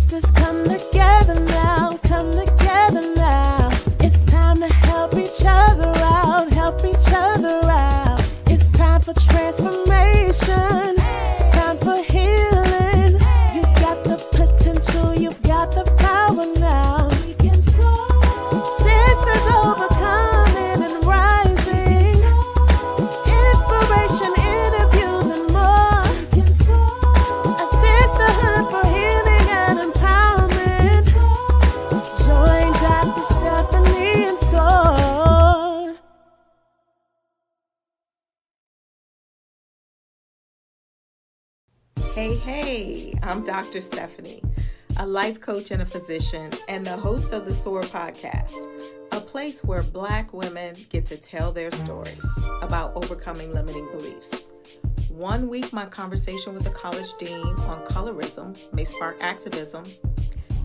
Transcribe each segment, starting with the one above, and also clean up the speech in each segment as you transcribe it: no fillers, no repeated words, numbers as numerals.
Sisters, come together now, come together now. It's time to help each other out, help each other out. It's time for transformation, time for healing. You've got the potential, you've got the power now. Sisters overcoming and rising. Inspiration, interviews, and more. A sisterhood for healing and empowerment. Join Dr. Stephanie and Soar. Hey, I'm Dr. Stephanie, a life coach and a physician, and the host of the SOAR podcast, a place where Black women get to tell their stories about overcoming limiting beliefs. One week, my conversation with a college dean on colorism may spark activism,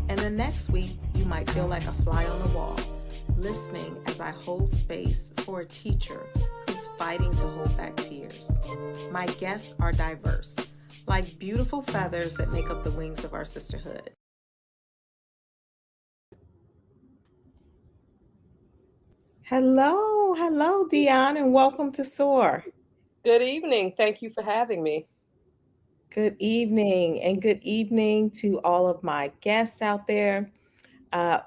and the next week, you might feel like a fly on the wall, listening as I hold space for a teacher who's fighting to hold back tears. My guests are diverse, like beautiful feathers that make up the wings of our sisterhood. Hello, Dionne, and welcome to SOAR. Good evening. Thank you for having me. Good evening, and good evening to all of my guests out there.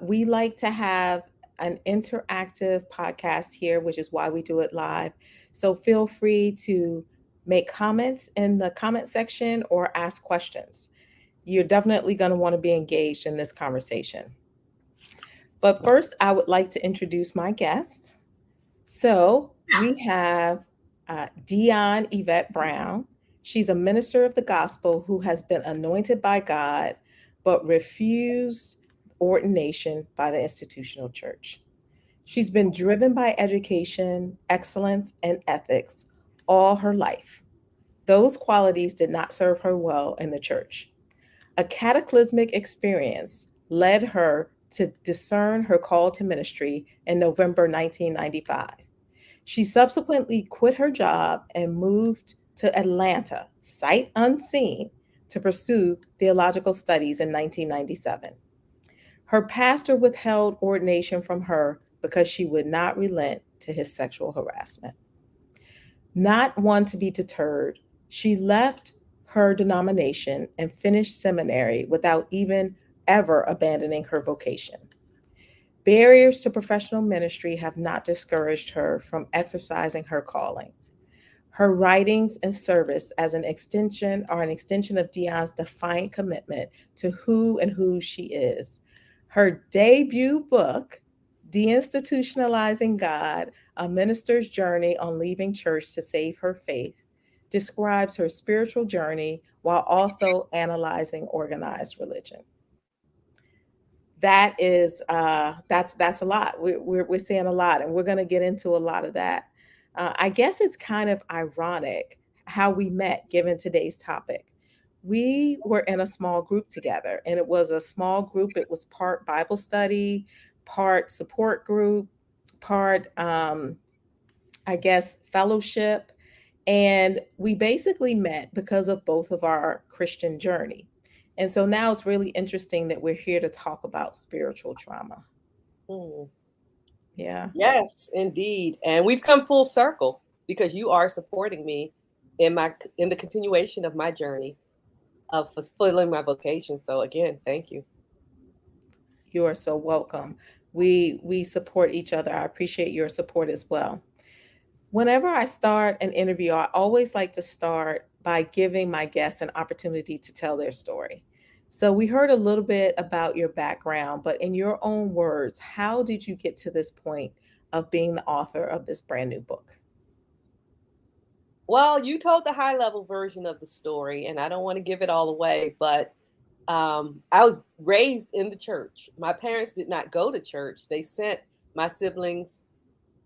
We like to have an interactive podcast here, which is why we do it live. So feel free to make comments in the comment section or ask questions. You're definitely going to want to be engaged in this conversation. But first, I would like to introduce my guest. So we have Dionne Yvette Brown. She's a minister of the gospel who has been anointed by God, but refused ordination by the institutional church. She's been driven by education, excellence, and ethics all her life. Those qualities did not serve her well in the church. A cataclysmic experience led her to discern her call to ministry in November 1995. She subsequently quit her job and moved to Atlanta, sight unseen, to pursue theological studies in 1997. Her pastor withheld ordination from her because she would not relent to his sexual harassment. Not one to be deterred, she left her denomination and finished seminary without even ever abandoning her vocation. Barriers to professional ministry have not discouraged her from exercising her calling. Her writings and service as an extension of Dionne's defiant commitment to who and whose she is. Her debut book, Deinstitutionalizing God, A Minister's Journey on Leaving Church to Save Her Faith, describes her spiritual journey while also analyzing organized religion. That is that's a lot. We're seeing a lot, and we're going to get into a lot of that. I guess it's kind of ironic how we met, given today's topic. We were in a small group together, and it was a small group. It was part Bible study, part support group, part fellowship. And we basically met because of both of our Christian journey. And so now it's really interesting that we're here to talk about spiritual trauma. Yeah. Yes, indeed. And we've come full circle because you are supporting me in the continuation of my journey of fulfilling my vocation. So again, thank you. You are so welcome. We support each other. I appreciate your support as well. Whenever I start an interview, I always like to start by giving my guests an opportunity to tell their story. So we heard a little bit about your background, but in your own words, how did you get to this point of being the author of this brand new book? Well, you told the high level version of the story, and I don't want to give it all away, but I was raised in the church. My parents did not go to church. They sent my siblings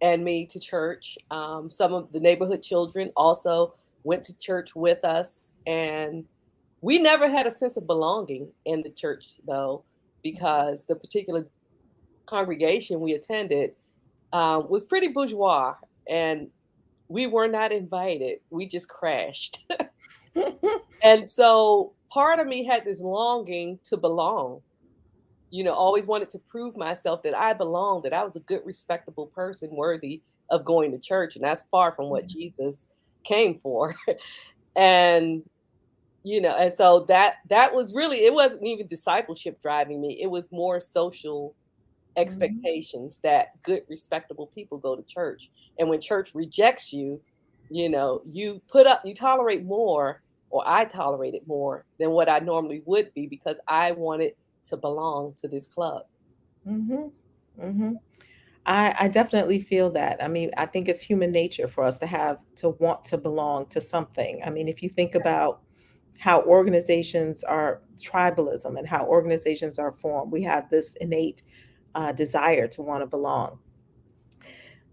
and me to church. Some of the neighborhood children also went to church with us. And we never had a sense of belonging in the church, though, because the particular congregation we attended was pretty bourgeois, and we were not invited. We just crashed. And so part of me had this longing to belong, always wanted to prove myself that I belonged, that I was a good, respectable person worthy of going to church. And that's far from what Jesus came for. and, and so that was really, it wasn't even discipleship driving me. It was more social expectations that good, respectable people go to church. And when church rejects you, you tolerate more, or I tolerated more than what I normally would be, because I wanted to belong to this club. Mm-hmm. Mm-hmm. I definitely feel that. I mean, I think it's human nature for us to want to belong to something. I mean, if you think about how organizations are tribalism and how organizations are formed, we have this innate desire to want to belong.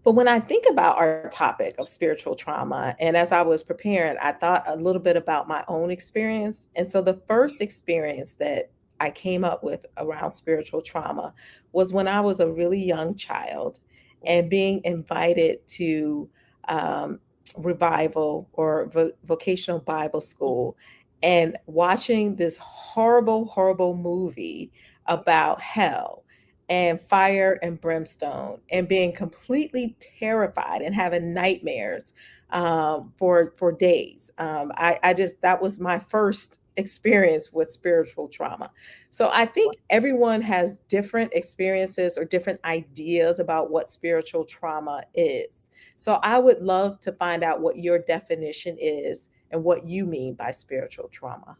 But when I think about our topic of spiritual trauma, and as I was preparing, I thought a little bit about my own experience. And so the first experience that I came up with around spiritual trauma was when I was a really young child and being invited to um, revival or vocational Bible school and watching this horrible, horrible movie about hell and fire and brimstone and being completely terrified and having nightmares for days. I just that was my first experience with spiritual trauma. So I think everyone has different experiences or different ideas about what spiritual trauma is. So I would love to find out what your definition is and what you mean by spiritual trauma.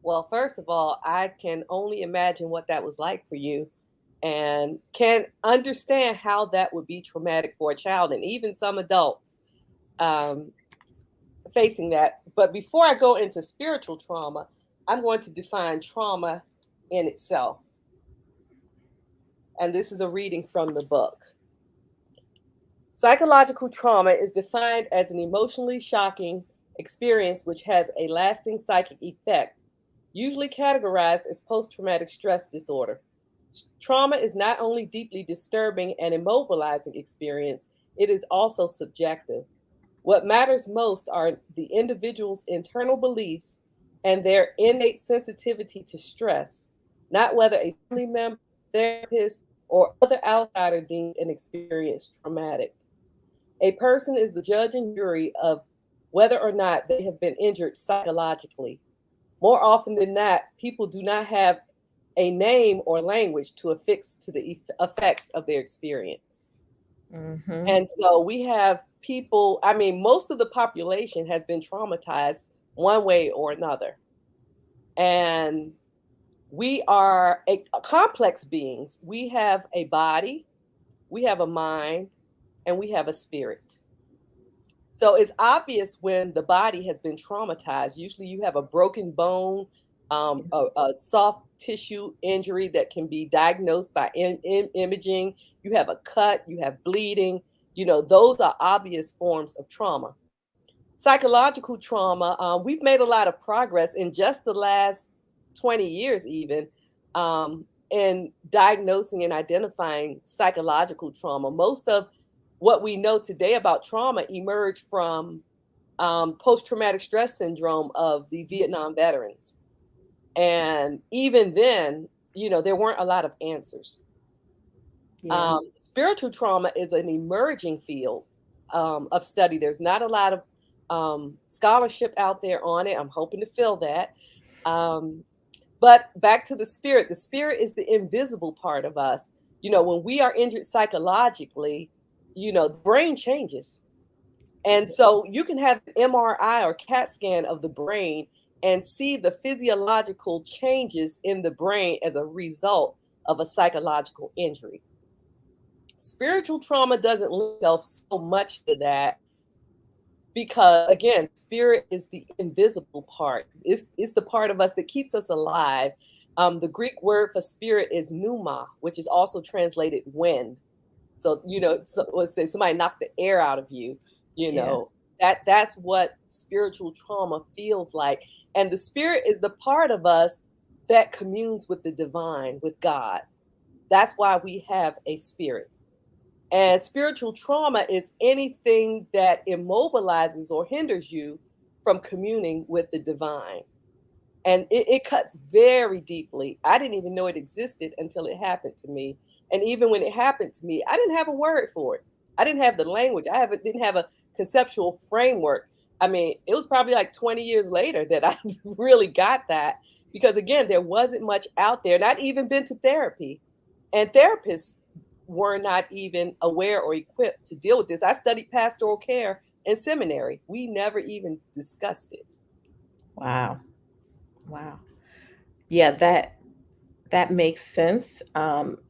Well, first of all, I can only imagine what that was like for you, and can understand how that would be traumatic for a child and even some adults um, facing that. But before I go into spiritual trauma, I'm going to define trauma in itself. And this is a reading from the book. Psychological trauma is defined as an emotionally shocking experience which has a lasting psychic effect, usually categorized as post-traumatic stress disorder. Trauma is not only deeply disturbing and immobilizing experience, it is also subjective. What matters most are the individual's internal beliefs and their innate sensitivity to stress, not whether a family member, therapist, or other outsider deems an experience traumatic. A person is the judge and jury of whether or not they have been injured psychologically. More often than not, people do not have a name or language to affix to the effects of their experience. Mm-hmm. And so we have people, I mean, most of the population has been traumatized one way or another. And we are complex beings. We have a body, we have a mind, and we have a spirit. So it's obvious when the body has been traumatized. Usually you have a broken bone, a soft tissue injury that can be diagnosed by imaging. You have a cut, you have bleeding. Those are obvious forms of trauma. Psychological trauma, we've made a lot of progress in just the last 20 years, even in diagnosing and identifying psychological trauma. Most of what we know today about trauma emerged from post-traumatic stress syndrome of the Vietnam veterans. And even then, there weren't a lot of answers. Yeah. Spiritual trauma is an emerging field of study. There's not a lot of scholarship out there on it. I'm hoping to fill that. But back to the spirit is the invisible part of us. When we are injured psychologically, the brain changes. And so you can have an MRI or CAT scan of the brain and see the physiological changes in the brain as a result of a psychological injury. Spiritual trauma doesn't lend itself so much to that because, again, spirit is the invisible part. It's the part of us that keeps us alive. The Greek word for spirit is pneuma, which is also translated wind. So, let's say somebody knocked the air out of you, that's what spiritual trauma feels like. And the spirit is the part of us that communes with the divine, with God. That's why we have a spirit. And spiritual trauma is anything that immobilizes or hinders you from communing with the divine. And it cuts very deeply. I didn't even know it existed until it happened to me. And even when it happened to me, I didn't have a word for it. I didn't have the language. Didn't have a conceptual framework. I mean, it was probably like 20 years later that I really got that, because again, there wasn't much out there. And I'd even been to therapy, and therapists were not even aware or equipped to deal with this. I studied pastoral care in seminary. We never even discussed it. Wow. Wow. Yeah, that makes sense.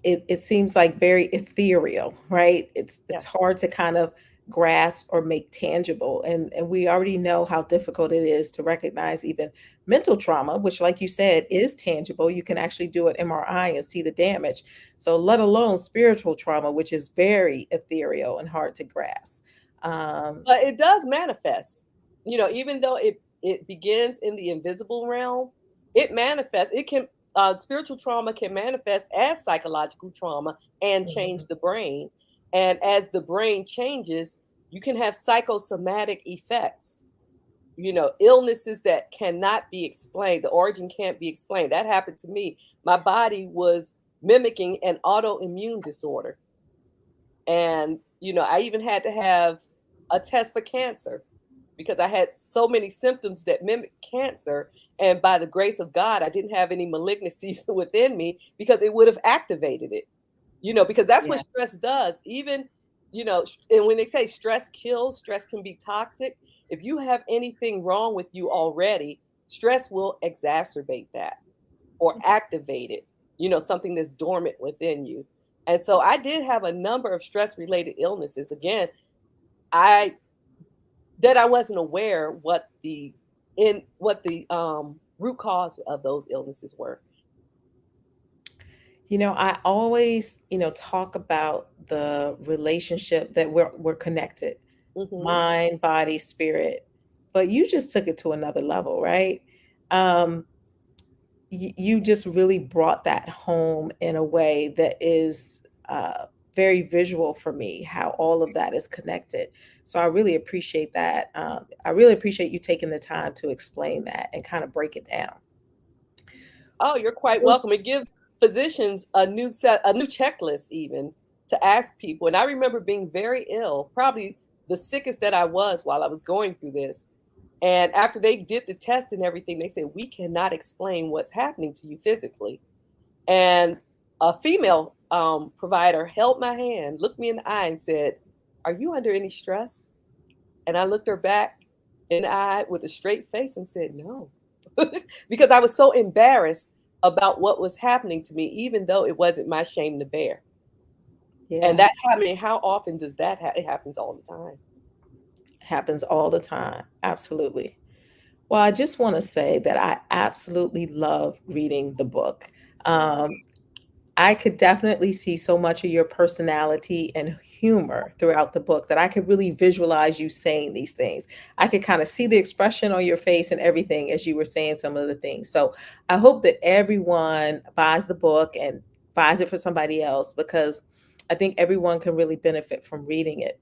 It seems like very ethereal, right? It's Yes. hard to kind of grasp or make tangible, and we already know how difficult it is to recognize even mental trauma, which, like you said, is tangible. You can actually do an MRI and see the damage. So, let alone spiritual trauma, which is very ethereal and hard to grasp. Um, But it does manifest. Even though it begins in the invisible realm, it manifests. It can spiritual trauma can manifest as psychological trauma and change mhm. the brain. And as the brain changes, you can have psychosomatic effects. Illnesses that cannot be explained. The origin can't be explained. That happened to me. My body was mimicking an autoimmune disorder. And, I even had to have a test for cancer because I had so many symptoms that mimic cancer. And by the grace of God, I didn't have any malignancies within me, because it would have activated it, because that's what Yeah. stress does. Even, and when they say stress kills, stress can be toxic. If you have anything wrong with you already, stress will exacerbate that or activate it, something that's dormant within you. And so I did have a number of stress related illnesses. Again, I I wasn't aware what the root cause of those illnesses were. I always, talk about the relationship that we're connected, Hmm. mind, body, spirit. But you just took it to another level, right? Um, you just really brought that home in a way that is very visual for me, how all of that is connected. So I really appreciate that. I really appreciate you taking the time to explain that and kind of break it down. Oh, you're quite welcome. It gives physicians a new checklist even to ask people. And I remember being very ill, probably the sickest that I was while I was going through this. And after they did the test and everything, they said, we cannot explain what's happening to you physically. And a female provider held my hand, looked me in the eye, and said, are you under any stress? And I looked her back in the eye with a straight face and said, no, because I was so embarrassed about what was happening to me, even though it wasn't my shame to bear. And Yeah, that, I mean, how often does that it happens all the time. happens all the time. Absolutely. Well, I just want to say that I absolutely love reading the book. Um, I could definitely see so much of your personality and humor throughout the book that I could really visualize you saying these things. I could kind of see the expression on your face and everything as you were saying some of the things. So I hope that everyone buys the book and buys it for somebody else, because I think everyone can really benefit from reading it.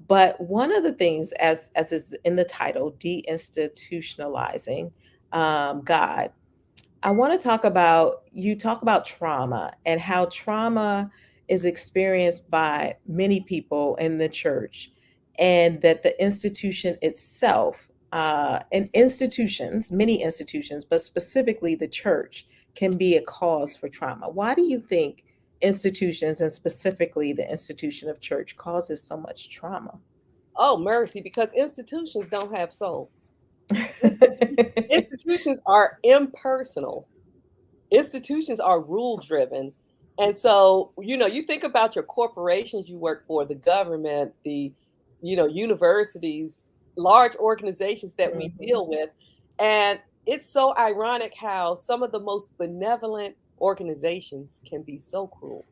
But one of the things, as is in the title, deinstitutionalizing God, I want to talk about, you talk about trauma and how trauma is experienced by many people in the church, and that the institution itself, and institutions, many institutions, but specifically the church, can be a cause for trauma. Why do you think institutions, and specifically the institution of church, causes so much trauma? Oh, mercy, because institutions don't have souls. Institutions are impersonal. Institutions are rule driven. And so, you think about your corporations you work for, the government, the, universities, large organizations that we Mhm, deal with. And it's so ironic how some of the most benevolent organizations can be so cruel.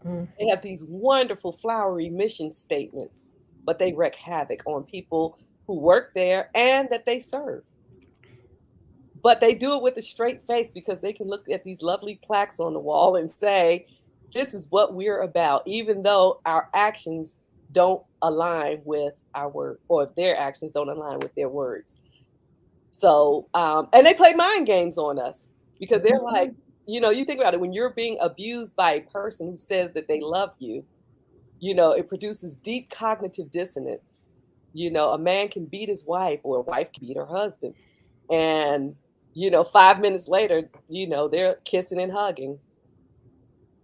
mm. They have these wonderful flowery mission statements, but they wreak havoc on people who work there and that they serve. But they do it with a straight face because they can look at these lovely plaques on the wall and say, this is what we're about, even though our actions don't align with our word, or their actions don't align with their words. So, and they play mind games on us because they're like, you think about it, when you're being abused by a person who says that they love you, it produces deep cognitive dissonance. A man can beat his wife or a wife can beat her husband. And, 5 minutes later, they're kissing and hugging.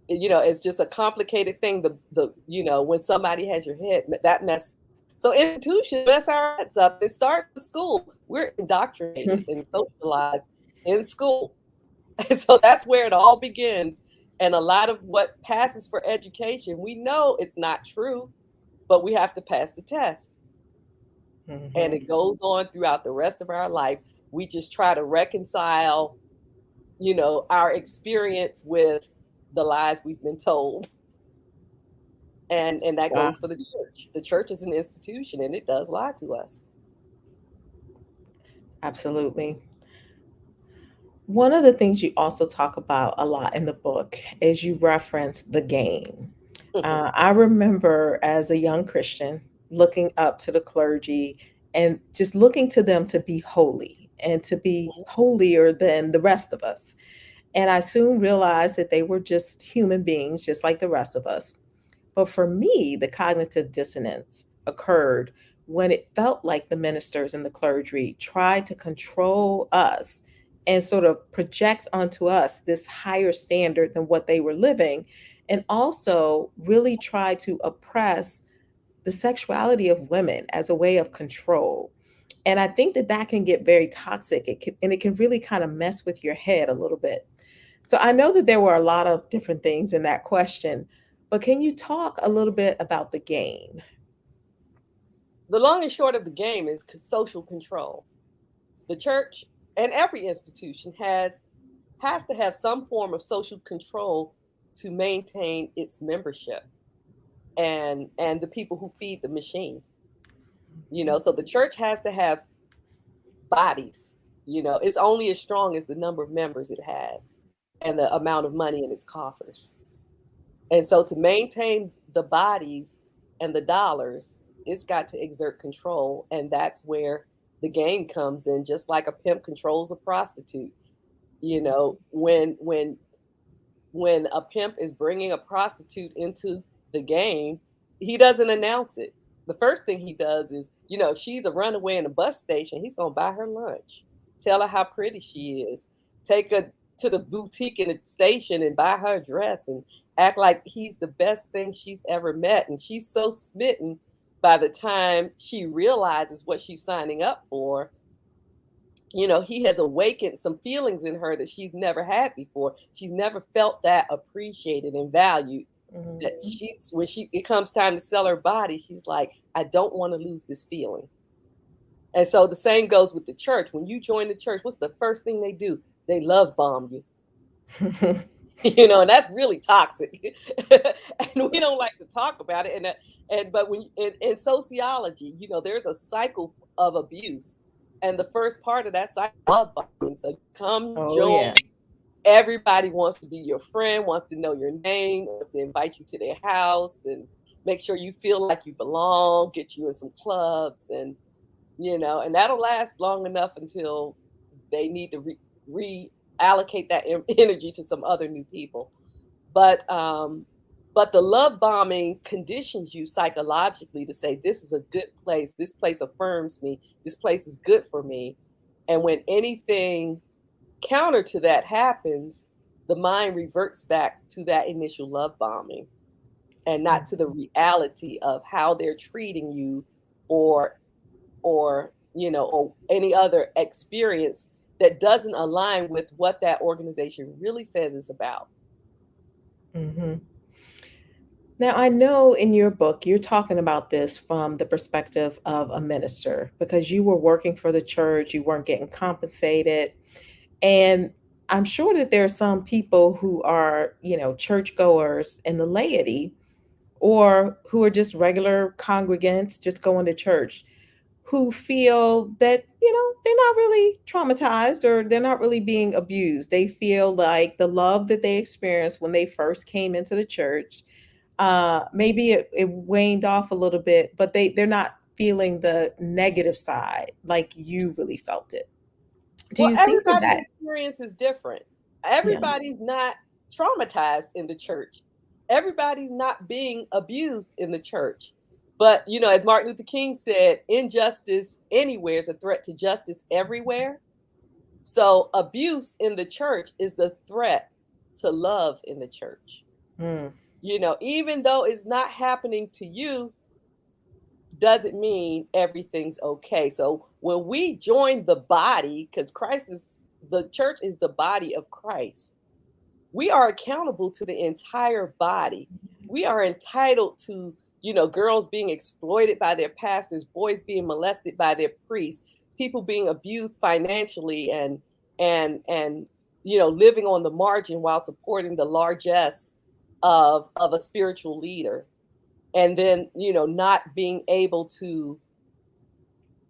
It's just a complicated thing. When somebody has your head, that mess. So institutions mess our heads up. It starts in school. We're indoctrinated and socialized in school. And so that's where it all begins. And a lot of what passes for education, we know it's not true, but we have to pass the test. And it goes on throughout the rest of our life. We just try to reconcile, our experience with the lies we've been told. And that Wow. goes for the church. The church is an institution and it does lie to us. Absolutely. One of the things you also talk about a lot in the book is you reference the game. I remember as a young Christian looking up to the clergy and just looking to them to be holy and to be holier than the rest of us. And I soon realized that they were just human beings, just like the rest of us. But for me, the cognitive dissonance occurred when it felt like the ministers and the clergy tried to control us and sort of project onto us this higher standard than what they were living, and also really try to oppress the sexuality of women as a way of control. And I think that that can get very toxic. It can really kind of mess with your head a little bit. So I know that there were a lot of different things in that question, but can you talk a little bit about the game? The long and short of the game is social control. The church and every institution has to have some form of social control to maintain its membership and the people who feed the machine. So the church has to have bodies. It's only as strong as the number of members it has and the amount of money in its coffers. And so to maintain the bodies and the dollars, it's got to exert control. And that's where the game comes in, just like a pimp controls a prostitute. When a pimp is bringing a prostitute into the game, he doesn't announce it. The first thing he does is, if she's a runaway in a bus station, he's going to buy her lunch, tell her how pretty she is, take her to the boutique in the station and buy her a dress and act like he's the best thing she's ever met. And she's so smitten by the time she realizes what she's signing up for. He has awakened some feelings in her that she's never had before. She's never felt that appreciated and valued. That when it comes time to sell her body, she's like, I don't want to lose this feeling. And so the same goes with the church. When you join the church, what's the first thing they do? They love bomb you. And that's really toxic. And we don't like to talk about it. But when in sociology, there's a cycle of abuse. And the first part of that cycle is love bombing. So come join. Yeah. Everybody wants to be your friend, wants to know your name, wants to invite you to their house and make sure you feel like you belong, get you in some clubs, and and that'll last long enough until they need to reallocate that energy to some other new people. But the love bombing conditions you psychologically to say, this is a good place, this place affirms me, this place is good for me. And when anything counter to that happens, the mind reverts back to that initial love bombing and not to the reality of how they're treating you or any other experience that doesn't align with what that organization really says it's about. Now, I know in your book, you're talking about this from the perspective of a minister because you were working for the church, you weren't getting compensated. And I'm sure that there are some people who are, churchgoers in the laity or who are just regular congregants just going to church who feel that, they're not really traumatized or they're not really being abused. They feel like the love that they experienced when they first came into the church, maybe it waned off a little bit, but they're not feeling the negative side like you really felt it. Do Well, you think that everybody's that, experience is different. yeah, Everybody's not traumatized in the church. Everybody's not being abused in the church. But, as Martin Luther King said, injustice anywhere is a threat to justice everywhere. So abuse in the church is the threat to love in the church. mm, Even though it's not happening to you, doesn't mean everything's okay. So when we join the body, because the church is the body of Christ, we are accountable to the entire body. We are entitled to, girls being exploited by their pastors, boys being molested by their priests, people being abused financially and living on the margin while supporting the largesse of a spiritual leader. And then, not being able to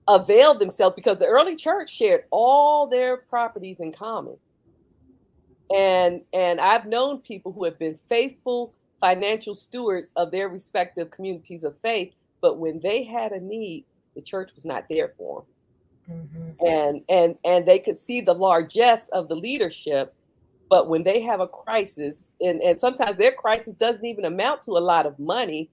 avail themselves, because the early church shared all their properties in common. And I've known people who have been faithful financial stewards of their respective communities of faith, but when they had a need, the church was not there for mhm. them. And they could see the largesse of the leadership, but when they have a crisis, and sometimes their crisis doesn't even amount to a lot of money,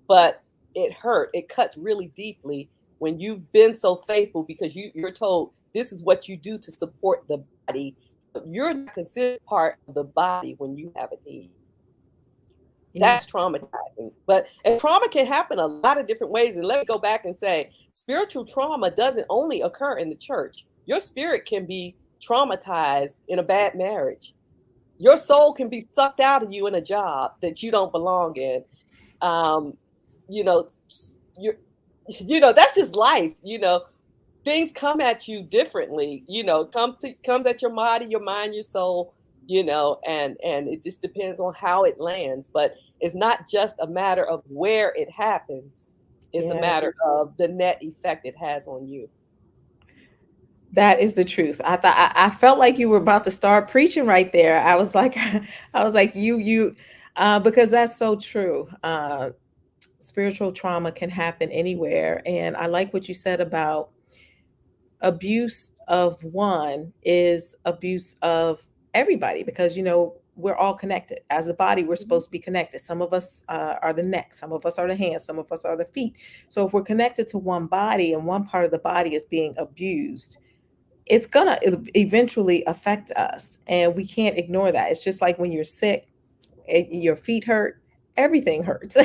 but it cuts really deeply when you've been so faithful, because you're told this is what you do to support the body, but you're not considered part of the body when you have a need. Yeah. That's traumatizing. And trauma can happen a lot of different ways. And let me go back and say, spiritual trauma doesn't only occur in the church. Your spirit can be traumatized in a bad marriage. Your soul can be sucked out of you in a job that you don't belong in. Um, you know, you're, that's just life. Things come at you differently. Comes at your body, your mind, your soul. And it just depends on how it lands. But it's not just a matter of where it happens. It's a matter Yes. of the net effect it has on you. That is the truth. I thought I felt like you were about to start preaching right there. I was like, I was like, because that's so true. Spiritual trauma can happen anywhere, and I like what you said about abuse of one is abuse of everybody, because we're all connected as a body. We're Mhm. supposed to be connected. Some of us are the neck, some of us are the hands, some of us are the feet. So if we're connected to one body and one part of the body is being abused, it's gonna eventually affect us, and we can't ignore that. It's just like when you're sick and your feet hurt, everything hurts.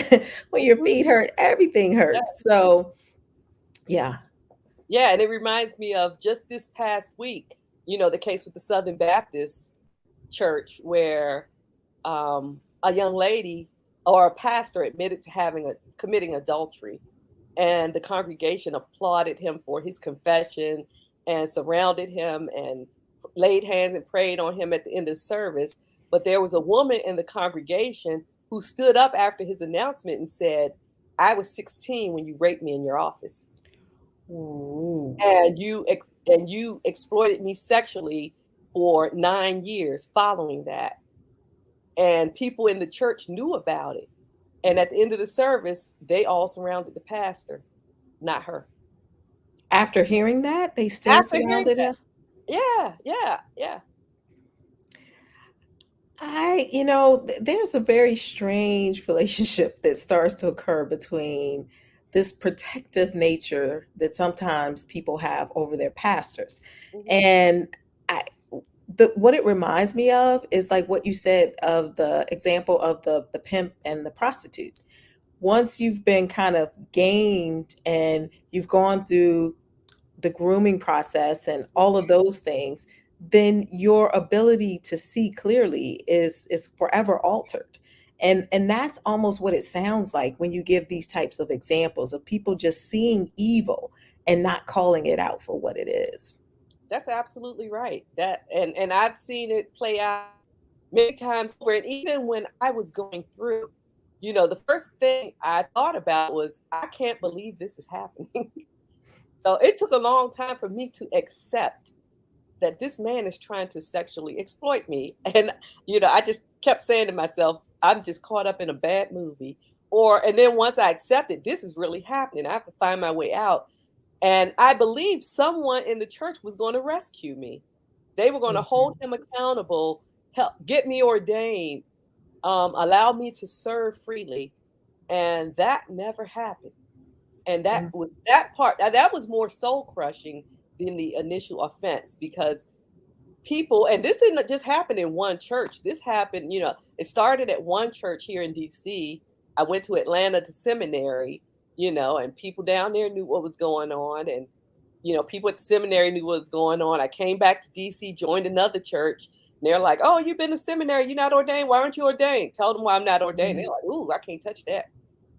When your Mhm. feet hurt, everything Yeah. hurts. So yeah. Yeah, and it reminds me of just this past week, the case with the Southern Baptist Church, where a young lady or a pastor admitted to committing adultery, and the congregation applauded him for his confession and surrounded him and laid hands and prayed on him at the end of the service. But there was a woman in the congregation who stood up after his announcement and said, "I was 16 when you raped me in your office, Ooh. and you exploited me sexually for 9 years following that." And people in the church knew about it. And at the end of the service, they all surrounded the pastor, not her. After hearing that, they still After hearing surrounded that, him. yeah, yeah, yeah. There's a very strange relationship that starts to occur between this protective nature that sometimes people have over their pastors. Mhm. And I, what it reminds me of is like what you said of the example of the pimp and the prostitute. Once you've been kind of gamed and you've gone through the grooming process and all of those things, then your ability to see clearly is forever altered. And that's almost what it sounds like when you give these types of examples of people just seeing evil and not calling it out for what it is. That's absolutely right. And I've seen it play out many times over. And even when I was going through, the first thing I thought about was, I can't believe this is happening. So it took a long time for me to accept that this man is trying to sexually exploit me. And, I just kept saying to myself, I'm just caught up in a bad movie. And then once I accepted this is really happening, I have to find my way out. And I believed someone in the church was going to rescue me. They were going to hold him accountable, help get me ordained, allow me to serve freely. And that never happened. And that was that part. That was more soul crushing than the initial offense, because people, and this didn't just happen in one church. This happened, it started at one church here in DC. I went to Atlanta to seminary, and people down there knew what was going on. And, people at the seminary knew what was going on. I came back to DC, joined another church. And they're like, oh, you've been to seminary. You're not ordained. Why aren't you ordained? Tell them why I'm not ordained. They're like, ooh, I can't touch that.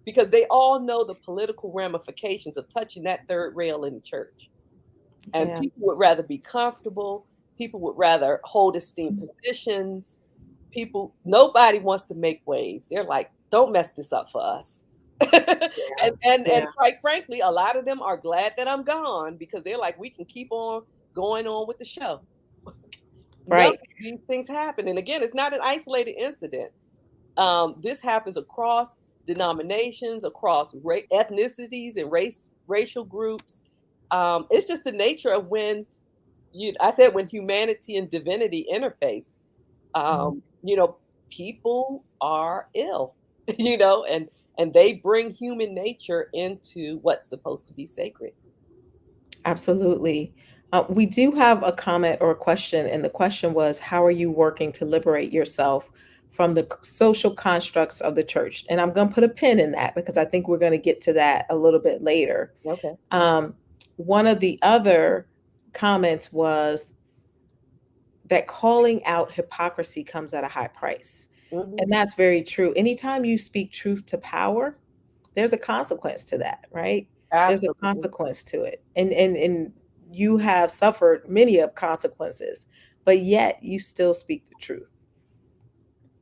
Because they all know the political ramifications of touching that third rail in the church. And people would rather be comfortable. People would rather hold esteemed positions. Nobody wants to make waves. They're like, don't mess this up for us. And quite frankly, a lot of them are glad that I'm gone, because they're like, we can keep on going on with the show. Right. These things happen. And again, it's not an isolated incident. This happens across denominations, across ethnicities and racial groups. It's just the nature of when humanity and divinity interface. People are ill, and they bring human nature into what's supposed to be sacred. Absolutely. We do have a comment or a question, and the question was, how are you working to liberate yourself from the social constructs of the church? And I'm going to put a pin in that, because I think we're going to get to that a little bit later. Okay. One of the other comments was that calling out hypocrisy comes at a high price. And that's very true. Anytime you speak truth to power, there's a consequence to that, right? Absolutely. There's a consequence to it. And you have suffered many of consequences, but yet you still speak the truth.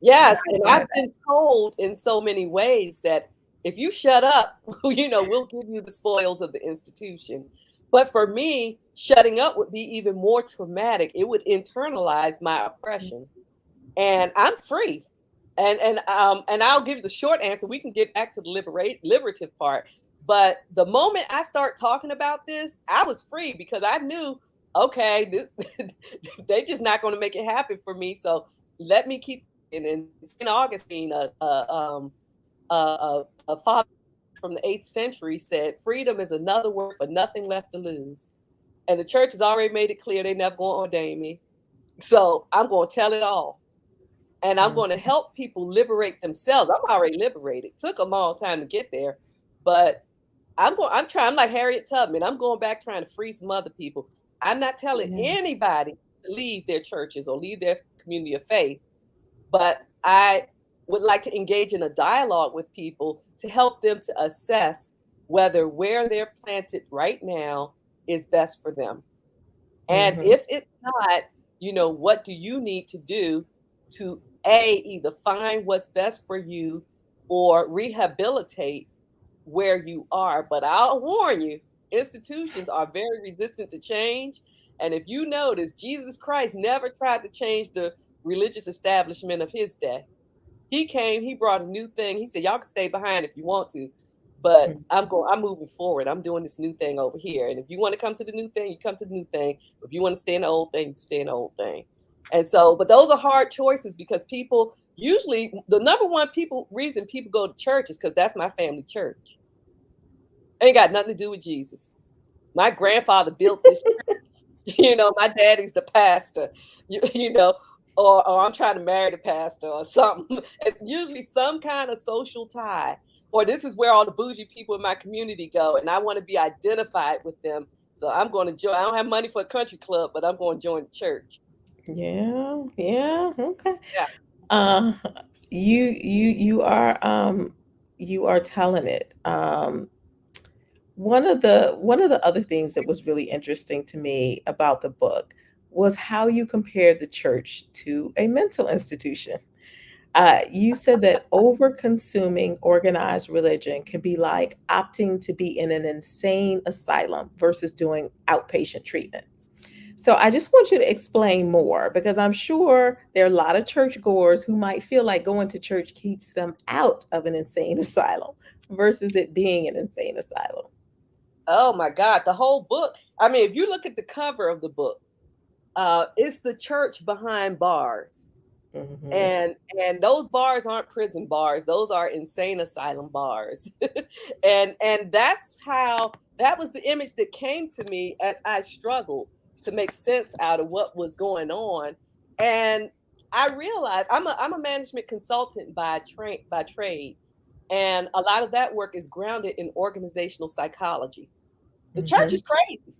Yes. And I've been told in so many ways that if you shut up, we'll give you the spoils of the institution. But for me, shutting up would be even more traumatic. It would internalize my oppression. And I'm free. And I'll give you the short answer. We can get back to the liberative part. But the moment I start talking about this, I was free, because I knew, okay, they're just not going to make it happen for me. So let me keep it. And St. Augustine, a father from the 8th century, said, freedom is another word for nothing left to lose. And the church has already made it clear they're never going to ordain me. So I'm going to tell it all. And I'm going to help people liberate themselves. I'm already liberated. It took a long time to get there. But I'm like Harriet Tubman. I'm going back trying to free some other people. I'm not telling anybody to leave their churches or leave their community of faith. But I would like to engage in a dialogue with people to help them to assess whether where they're planted right now is best for them. And if it's not, what do you need to do to either find what's best for you or rehabilitate where you are? But I'll warn you, institutions are very resistant to change. And if you notice, Jesus Christ never tried to change the religious establishment of his day. He came, he brought a new thing. He said, y'all can stay behind if you want to, but I'm moving forward. I'm doing this new thing over here. And if you want to come to the new thing, you come to the new thing. If you want to stay in the old thing, you stay in the old thing. And so, but those are hard choices, because people usually, the number one reason people go to church is because that's my family church. Ain't got nothing to do with Jesus. My grandfather built this church. My daddy's the pastor, or I'm trying to marry the pastor or something. It's usually some kind of social tie, or this is where all the bougie people in my community go, and I want to be identified with them. So I'm going to join. I don't have money for a country club, but I'm going to join the church. Yeah. Okay. Yeah. You are telling it. One of the other things that was really interesting to me about the book was how you compared the church to a mental institution. You said that over-consuming organized religion can be like opting to be in an insane asylum versus doing outpatient treatment. So I just want you to explain more, because I'm sure there are a lot of churchgoers who might feel like going to church keeps them out of an insane asylum versus it being an insane asylum. Oh my God, the whole book. I mean, if you look at the cover of the book, It's the church behind bars. Mm-hmm. And those bars aren't prison bars, those are insane asylum bars. And that was the image that came to me as I struggled to make sense out of what was going on. And I realized I'm a management consultant by trade, and a lot of that work is grounded in organizational psychology. The church Mm-hmm. is crazy,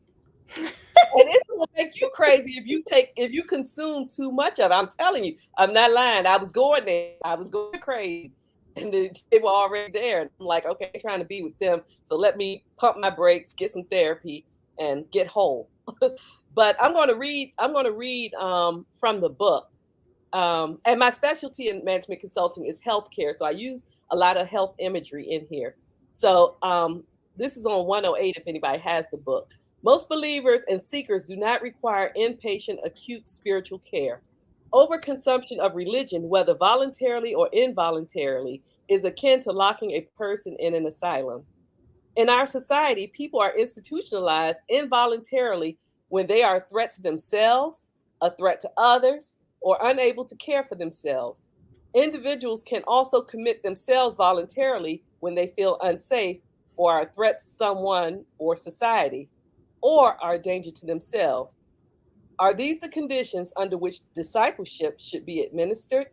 and it's gonna make you crazy if you consume too much of it. I'm telling you, I'm not lying. I was going there. I was going crazy. And they were already there. And I'm like, okay, I'm trying to be with them. So let me pump my brakes, get some therapy, and get whole. But I'm gonna read from the book. And my specialty in management consulting is healthcare. So I use a lot of health imagery in here. So this is on 108 if anybody has the book. Most believers and seekers do not require inpatient acute spiritual care. Overconsumption of religion, whether voluntarily or involuntarily, is akin to locking a person in an asylum. In our society, people are institutionalized involuntarily when they are a threat to themselves, a threat to others, or unable to care for themselves. Individuals can also commit themselves voluntarily when they feel unsafe or are a threat to someone or society, or are a danger to themselves. Are these the conditions under which discipleship should be administered?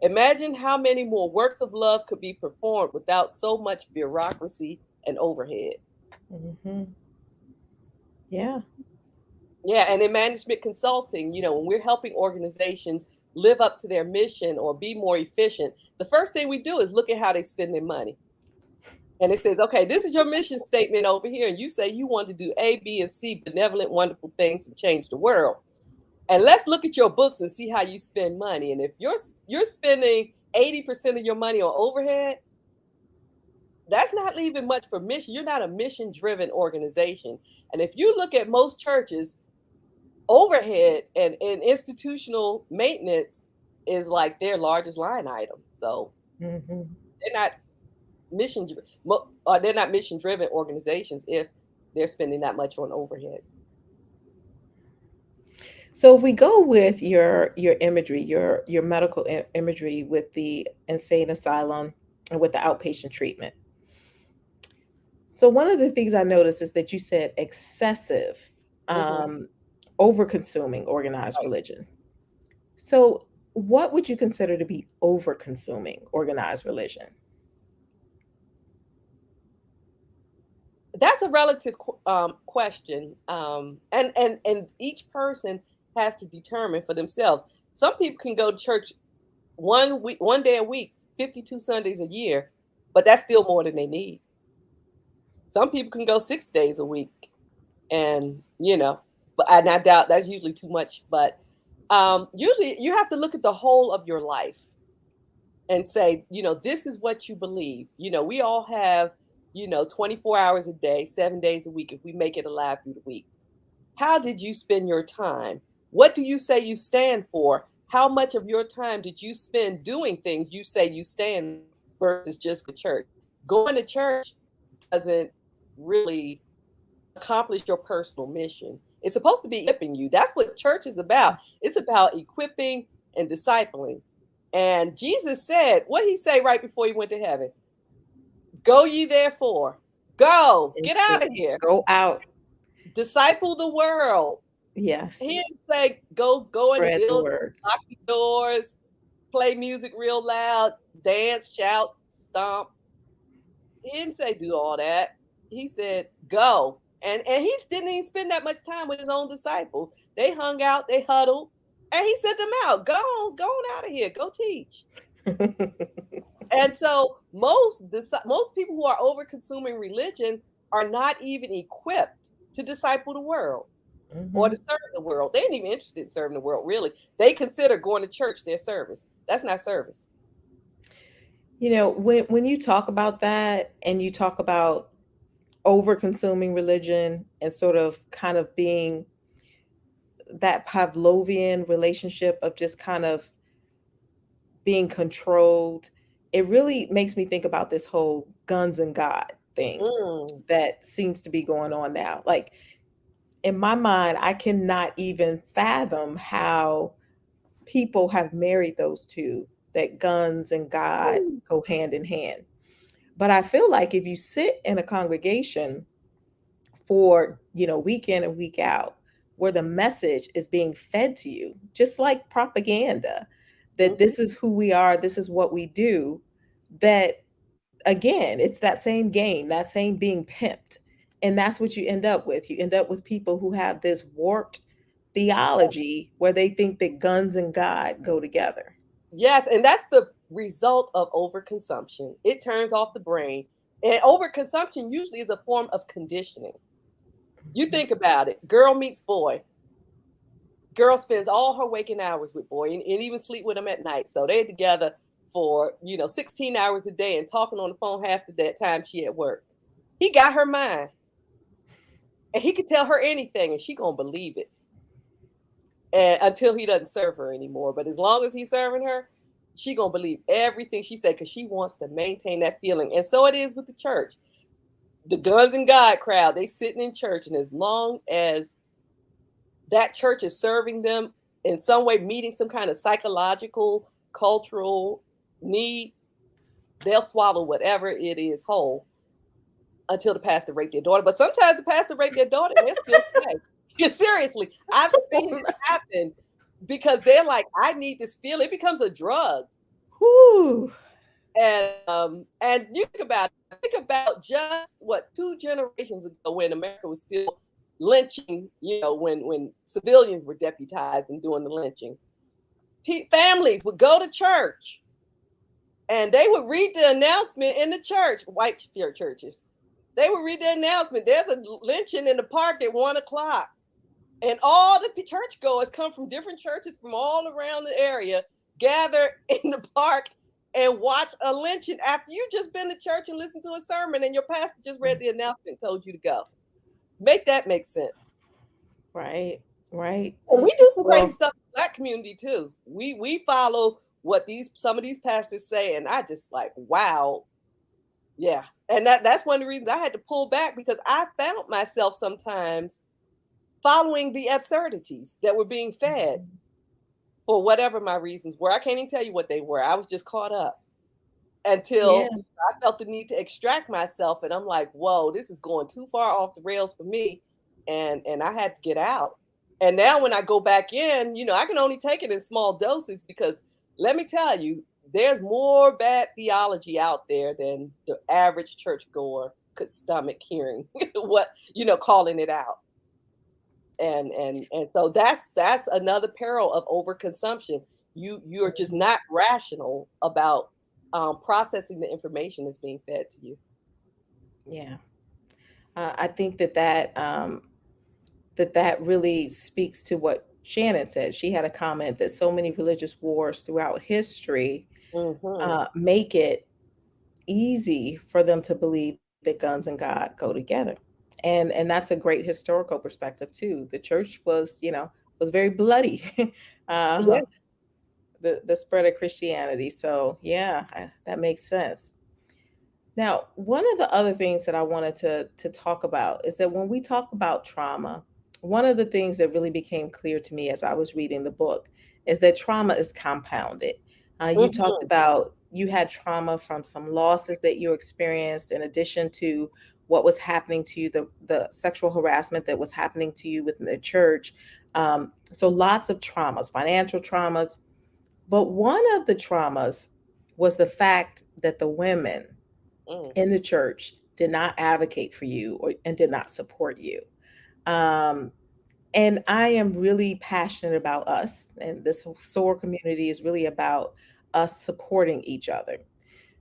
Imagine how many more works of love could be performed without so much bureaucracy and overhead. Mm-hmm. Yeah. Yeah, and in management consulting, when we're helping organizations live up to their mission or be more efficient, the first thing we do is look at how they spend their money. And it says, okay, this is your mission statement over here. And you say you want to do A, B, and C, benevolent, wonderful things to change the world. And let's look at your books and see how you spend money. And if you're spending 80% of your money on overhead, that's not leaving much for mission. You're not a mission driven organization. And if you look at most churches, overhead and institutional maintenance is like their largest line item. So Mm-hmm. they're not mission or they're not mission driven organizations if they're spending that much on overhead. So if we go with your imagery, your medical imagery with the insane asylum and with the outpatient treatment. So one of the things I noticed is that you said excessive, Hmm. um, over consuming organized Right. religion. So what would you consider to be over consuming organized religion? That's a relative question, and each person has to determine for themselves. Some people can go to church 1 week, 1 day a week, 52 Sundays a year, but that's still more than they need. Some people can go 6 days a week, and but I doubt that's usually too much. But usually, you have to look at the whole of your life and say, this is what you believe. We all have 24 hours a day, 7 days a week, if we make it alive through the week. How did you spend your time? What do you say you stand for? How much of your time did you spend doing things you say you stand versus just the church? Going to church doesn't really accomplish your personal mission. It's supposed to be equipping you. That's what church is about. It's about equipping and discipling. And Jesus said, what did he say right before he went to heaven? Go ye therefore. Go. And Get to out of here. go out, Disciple the world. He yes, didn't say go in the spread the building, word. lock the doors, play music real loud, dance, shout, stomp. He didn't say do all that. He said go. And he didn't even spend that much time with his own disciples. They hung out, they huddled, and he sent them out. Go on out of here. Go teach. And so most people who are over consuming religion are not even equipped to disciple the world or to Mhm. serve the world. They ain't even interested in serving the world, really. They consider going to church their service. That's not service. When you talk about that and you talk about over consuming religion and sort of kind of being that Pavlovian relationship of just kind of being controlled, it really makes me think about this whole guns and God thing Mm, that seems to be going on now. Like in my mind, I cannot even fathom how people have married those two, that guns and God Ooh. go hand in hand. But I feel like if you sit in a congregation for, week in and week out, where the message is being fed to you, just like propaganda, that Mhm. this is who we are, this is what we do, that again, it's that same game, that same being pimped. And that's what you end up with. You end up with people who have this warped theology where they think that guns and God go together. Yes, and that's the result of overconsumption. It turns off the brain. And overconsumption usually is a form of conditioning. You think about it. Girl meets boy. Girl spends all her waking hours with boy and even sleep with him at night. So they're together for, 16 hours a day and talking on the phone half the that time she at work. He got her mind. And he could tell her anything and she gonna believe it. And until he doesn't serve her anymore. But as long as he's serving her, she gonna believe everything she said because she wants to maintain that feeling. And so it is with the church. The Guns and God crowd, they sitting in church, and as long as that church is serving them in some way, meeting some kind of psychological, cultural need, they'll swallow whatever it is whole until the pastor raped their daughter. But sometimes the pastor raped their daughter and they'll still stay. Yeah, seriously, I've seen it happen because they're like, I need this feeling. It becomes a drug. Whew. And you think about just what 2 generations ago when America was still lynching, when civilians were deputized and doing the lynching. Families would go to church and they would read the announcement in the church, white churches. They would read the announcement. There's a lynching in the park at 1:00. And all the churchgoers come from different churches from all around the area, gather in the park and watch a lynching after you just been to church and listened to a sermon and your pastor just read the announcement and told you to go. Make that make sense. Right, right. And we do some crazy Well, stuff in the Black community too. We follow what some of these pastors say, and I just like, wow. Yeah. And that's one of the reasons I had to pull back, because I found myself sometimes following the absurdities that were being fed for whatever my reasons were. I can't even tell you what they were. I was just caught up yeah, until I felt the need to extract myself. And I'm like, whoa, this is going too far off the rails for me. And I had to get out. And now when I go back in, I can only take it in small doses, because let me tell you, there's more bad theology out there than the average churchgoer could stomach hearing what, calling it out. And so that's another peril of overconsumption. You're just not rational about processing the information that's being fed to you. yeah. I think that really speaks to what Shannon said. She had a comment that so many religious wars throughout history Hmm. make it easy for them to believe that guns and God go together. And that's a great historical perspective too. The church was very bloody. uh, Yes. the spread of Christianity. So yeah, that makes sense. Now, one of the other things that I wanted to talk about is that when we talk about trauma, one of the things that really became clear to me as I was reading the book is that trauma is compounded. You talked Hmm. about you had trauma from some losses that you experienced, in addition to what was happening to you, the sexual harassment that was happening to you within the church. So lots of traumas, financial traumas. But one of the traumas was the fact that the women Mm. in the church did not advocate for you and did not support you. Um, and I am really passionate about us, and this whole SOAR community is really about us supporting each other.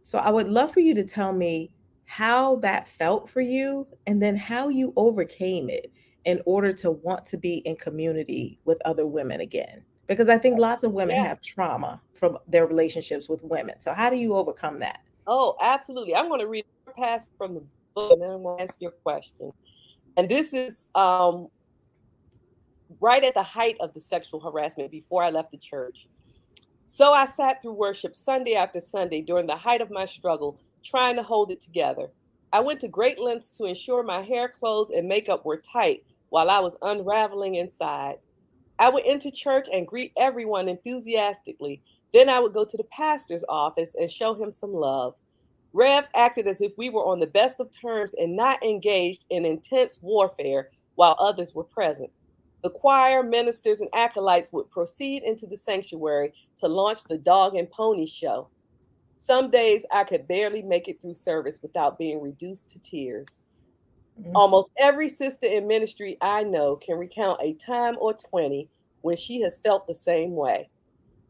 So I would love for you to tell me how that felt for you, and then how you overcame it in order to want to be in community with other women again. Because I think lots of women Yeah. have trauma from their relationships with women. So how do you overcome that? Oh, absolutely. I'm going to read a passage from the book and then I'm going to answer your question. And this is right at the height of the sexual harassment before I left the church. So I sat through worship Sunday after Sunday during the height of my struggle, trying to hold it together. I went to great lengths to ensure my hair, clothes, and makeup were tight, while I was unraveling inside. I would enter church and greet everyone enthusiastically. Then I would go to the pastor's office and show him some love. Rev acted as if we were on the best of terms and not engaged in intense warfare while others were present. The choir, ministers, and acolytes would proceed into the sanctuary to launch the dog and pony show. Some days I could barely make it through service without being reduced to tears. Mm. Almost every sister in ministry I know can recount a time or 20 when she has felt the same way.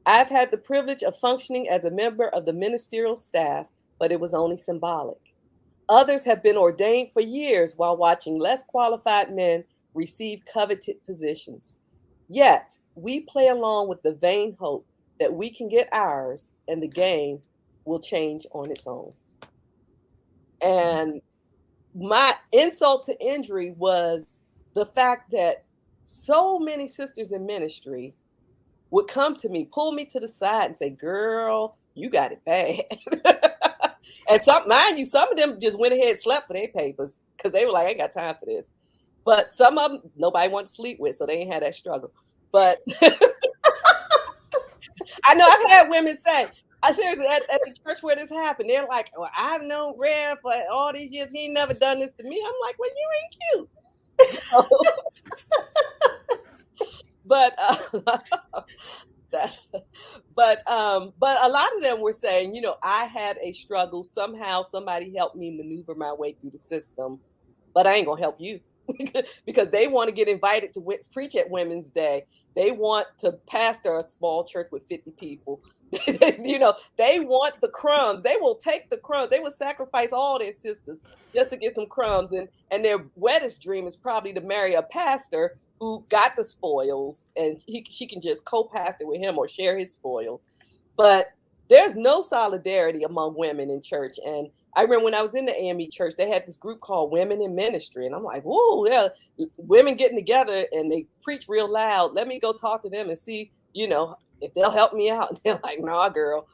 I've had the privilege of functioning as a member of the ministerial staff, but it was only symbolic. Others have been ordained for years while watching less qualified men receive coveted positions. Yet, we play along with the vain hope that we can get ours and the game will change on its own. And my insult to injury was the fact that so many sisters in ministry would come to me, pull me to the side and say, "Girl, you got it bad." And mind you, some of them just went ahead and slept for their papers because they were like, "I ain't got time for this." But some of them, nobody wanted to sleep with, so they ain't had that struggle. But I know I've had women say, I seriously, at the church where this happened, they're like, "Well, I've known Rev for all these years. He ain't never done this to me." I'm like, "Well, you ain't cute." So, but that, but a lot of them were saying, I had a struggle. Somehow somebody helped me maneuver my way through the system, but I ain't gonna help you because they want to get invited to preach at Women's Day. They want to pastor a small church with 50 people. They want the crumbs. They will take the crumbs. They will sacrifice all their sisters just to get some crumbs. And their wettest dream is probably to marry a pastor who got the spoils and she can just co-pastor with him or share his spoils. But there's no solidarity among women in church. And I remember when I was in the AME church, they had this group called Women in Ministry. And I'm like, whoa, yeah, women getting together and they preach real loud. Let me go talk to them and see, if they'll help me out. And they're like, "Nah, girl."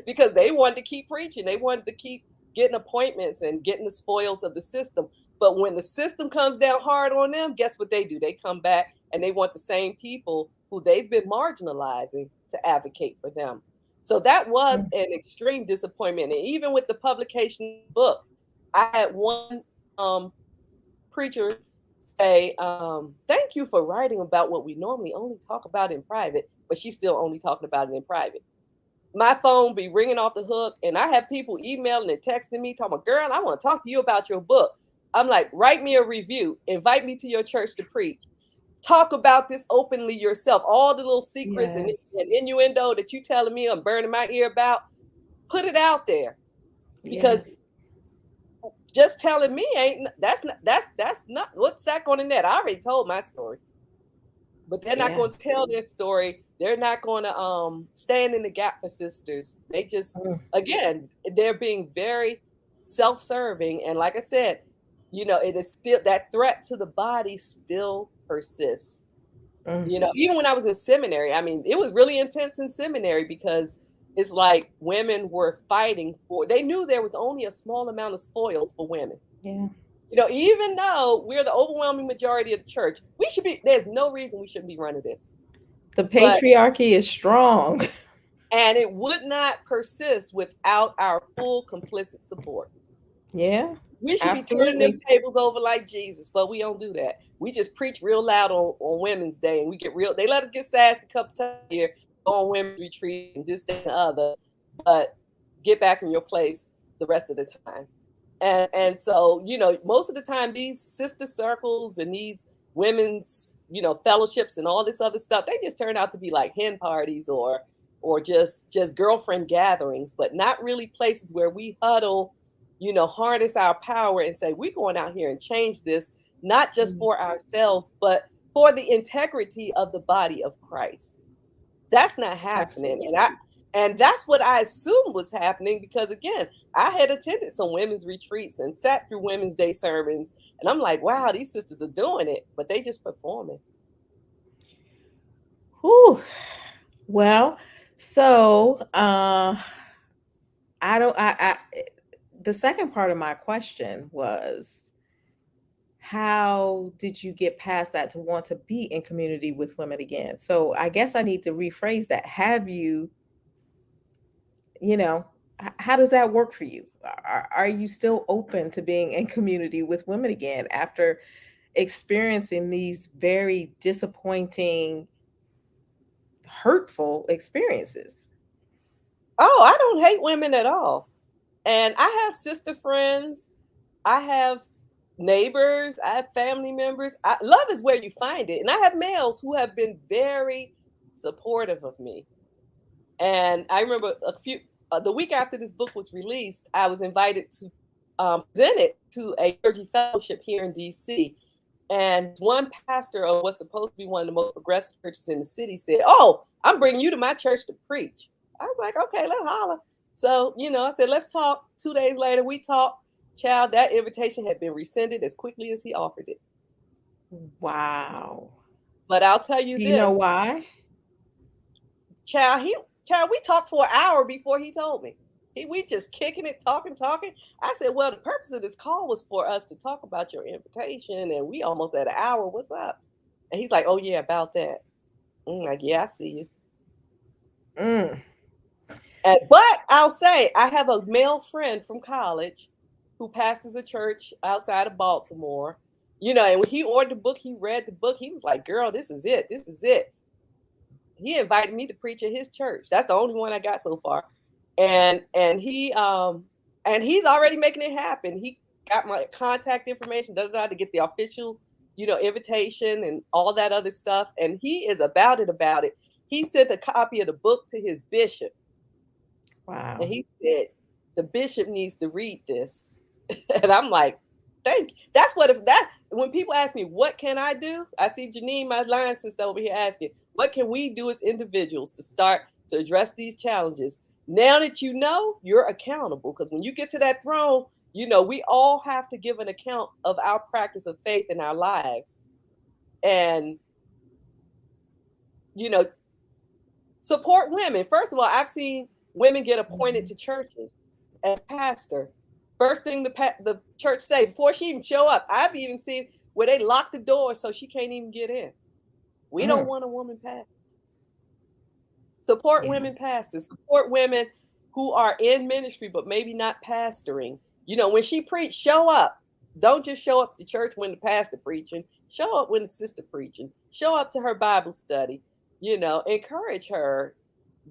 Because they wanted to keep preaching. They wanted to keep getting appointments and getting the spoils of the system. But when the system comes down hard on them, guess what they do? They come back and they want the same people who they've been marginalizing to advocate for them. So that was an extreme disappointment. And even with the publication book, I had one preacher say, "Thank you for writing about what we normally only talk about in private," but she's still only talking about it in private. My phone be ringing off the hook, and I have people emailing and texting me, talking about, "Girl, I want to talk to you about your book." I'm like, "Write me a review, invite me to your church to preach. Talk about this openly yourself. All the little secrets and innuendo that you telling me I'm burning my ear about, put it out there." Because just telling me that's not what's that going to net? I already told my story. But they're not going to tell their story. They're not going to stand in the gap for sisters. They just again, they're being very self-serving. And like I said, it is still that threat to the body still persists. Even when I was in seminary, I mean, it was really intense in seminary because it's like women were fighting they knew there was only a small amount of spoils for women. Yeah. Even though we're the overwhelming majority of the church, there's no reason we shouldn't be running this. The patriarchy is strong. And it would not persist without our full complicit support. Yeah. We should be turning them tables over like Jesus, but we don't do that. We just preach real loud on Women's Day, and they let us get sassy a couple times a year, go on women's retreat and this, that, and the other, but get back in your place the rest of the time. And so, most of the time, these sister circles and these women's, fellowships and all this other stuff, they just turn out to be like hen parties or just girlfriend gatherings, but not really places where we huddle, harness our power and say, we're going out here and change this, not just for ourselves, but for the integrity of the body of Christ. That's not happening. Absolutely. And that's what I assumed was happening because, again, I had attended some women's retreats and sat through Women's Day sermons. And I'm like, wow, these sisters are doing it, but they just performing. Whew. Well, so the second part of my question was, how did you get past that to want to be in community with women again? So I guess I need to rephrase that. Have you, how does that work for you? Are you still open to being in community with women again after experiencing these very disappointing, hurtful experiences? Oh, I don't hate women at all. And I have sister friends. I have neighbors. I have family members. Love is where you find it. And I have males who have been very supportive of me. And I remember the week after this book was released, I was invited to present it to a clergy fellowship here in DC. And one pastor of what's supposed to be one of the most progressive churches in the city said, "Oh, I'm bringing you to my church to preach." I was like, "Okay, let's holler." So, I said, "Let's talk." 2 days later, we talked. Child, that invitation had been rescinded as quickly as he offered it. Wow. But I'll tell you Do you know this. why? Child, we talked for an hour before he told me. We just kicking it, talking. I said, "Well, the purpose of this call was for us to talk about your invitation, and we almost at an hour. What's up?" And he's like, "Oh yeah, about that." I'm like, "Yeah, I see you." Mm. But I'll say, I have a male friend from college who pastors a church outside of Baltimore. And when he ordered the book, he read the book. He was like, "Girl, this is it. This is it." He invited me to preach at his church. That's the only one I got so far. And he's already making it happen. He got my contact information, to get the official, invitation and all that other stuff. And he is about it. He sent a copy of the book to his bishop. Wow. And he said, "The bishop needs to read this." And I'm like, "Thank you." That's when people ask me, "What can I do?" I see Janine, my line sister over here, asking, "What can we do as individuals to start to address these challenges?" Now that you're accountable, because when you get to that throne, we all have to give an account of our practice of faith in our lives. And, support women. First of all, I've seen women get appointed to churches as pastor. First thing the church say before she even show up, I've even seen where they lock the door so she can't even get in. We don't want a woman pastor. Support women pastors. Support women who are in ministry but maybe not pastoring. When she preach, show up. Don't just show up to church when the pastor preaching. Show up when the sister preaching. Show up to her Bible study. Encourage her.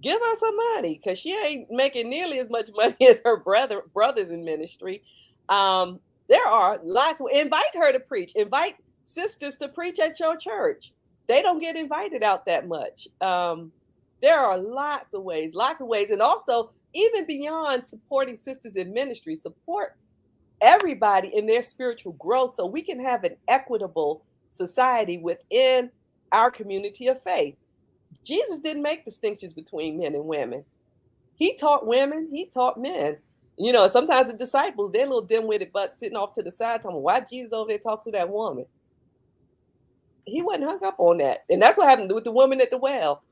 Give her some money, because she ain't making nearly as much money as her brothers in ministry. There are lots. Invite her to preach. Invite sisters to preach at your church. They don't get invited out that much. There are lots of ways. And also, even beyond supporting sisters in ministry, support everybody in their spiritual growth so we can have an equitable society within our community of faith. Jesus didn't make distinctions between men and women. He taught women, he taught men. Sometimes the disciples, they're little dim-witted butts sitting off to the side talking, "Why Jesus over there talk to that woman?" He wasn't hung up on that. And that's what happened with the woman at the well.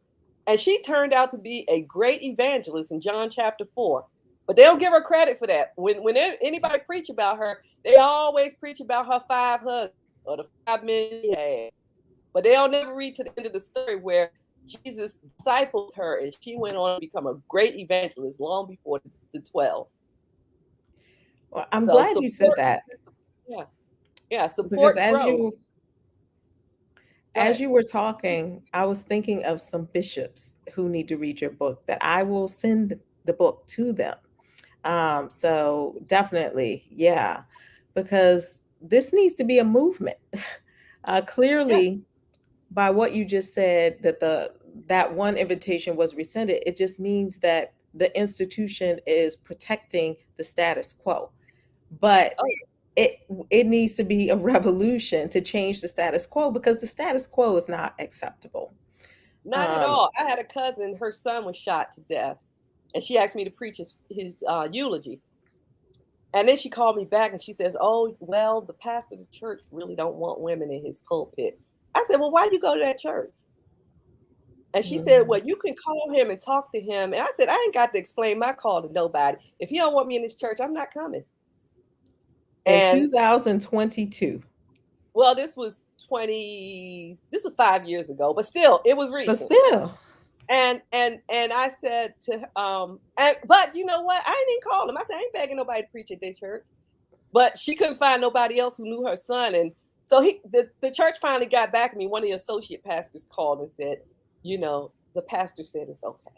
And she turned out to be a great evangelist in John chapter 4. But they don't give her credit for that. When anybody preach about her, they always preach about her 5 husbands or the 5 men she had. But they don't never read to the end of the story where Jesus discipled her and she went on to become a great evangelist long before the 12. Well, I'm glad you said that. Yeah. Support because as you were talking, I was thinking of some bishops who need to read your book that I will send the book to them. So definitely, yeah, because this needs to be a movement. Clearly, yes. By what you just said, that one invitation was rescinded, it just means that the institution is protecting the status quo. But it needs to be a revolution to change the status quo, because the status quo is not acceptable. Not at all. I had a cousin, her son was shot to death, and she asked me to preach his eulogy. And then she called me back and she says, "Oh, well, the pastor of the church really don't want women in his pulpit." I said, "Well, why do you go to that church?" And she said, "Well, you can call him and talk to him." And I said, "I ain't got to explain my call to nobody. If he don't want me in this church, I'm not coming." In 2022. well, this was 5 years ago, but still, it was But recent. still, And I said to but you know what? I didn't even call him. I said, I ain't begging nobody to preach at their church. But she couldn't find nobody else who knew her son. And so the church finally got back to me. One of the associate pastors called and said, the pastor said it's okay.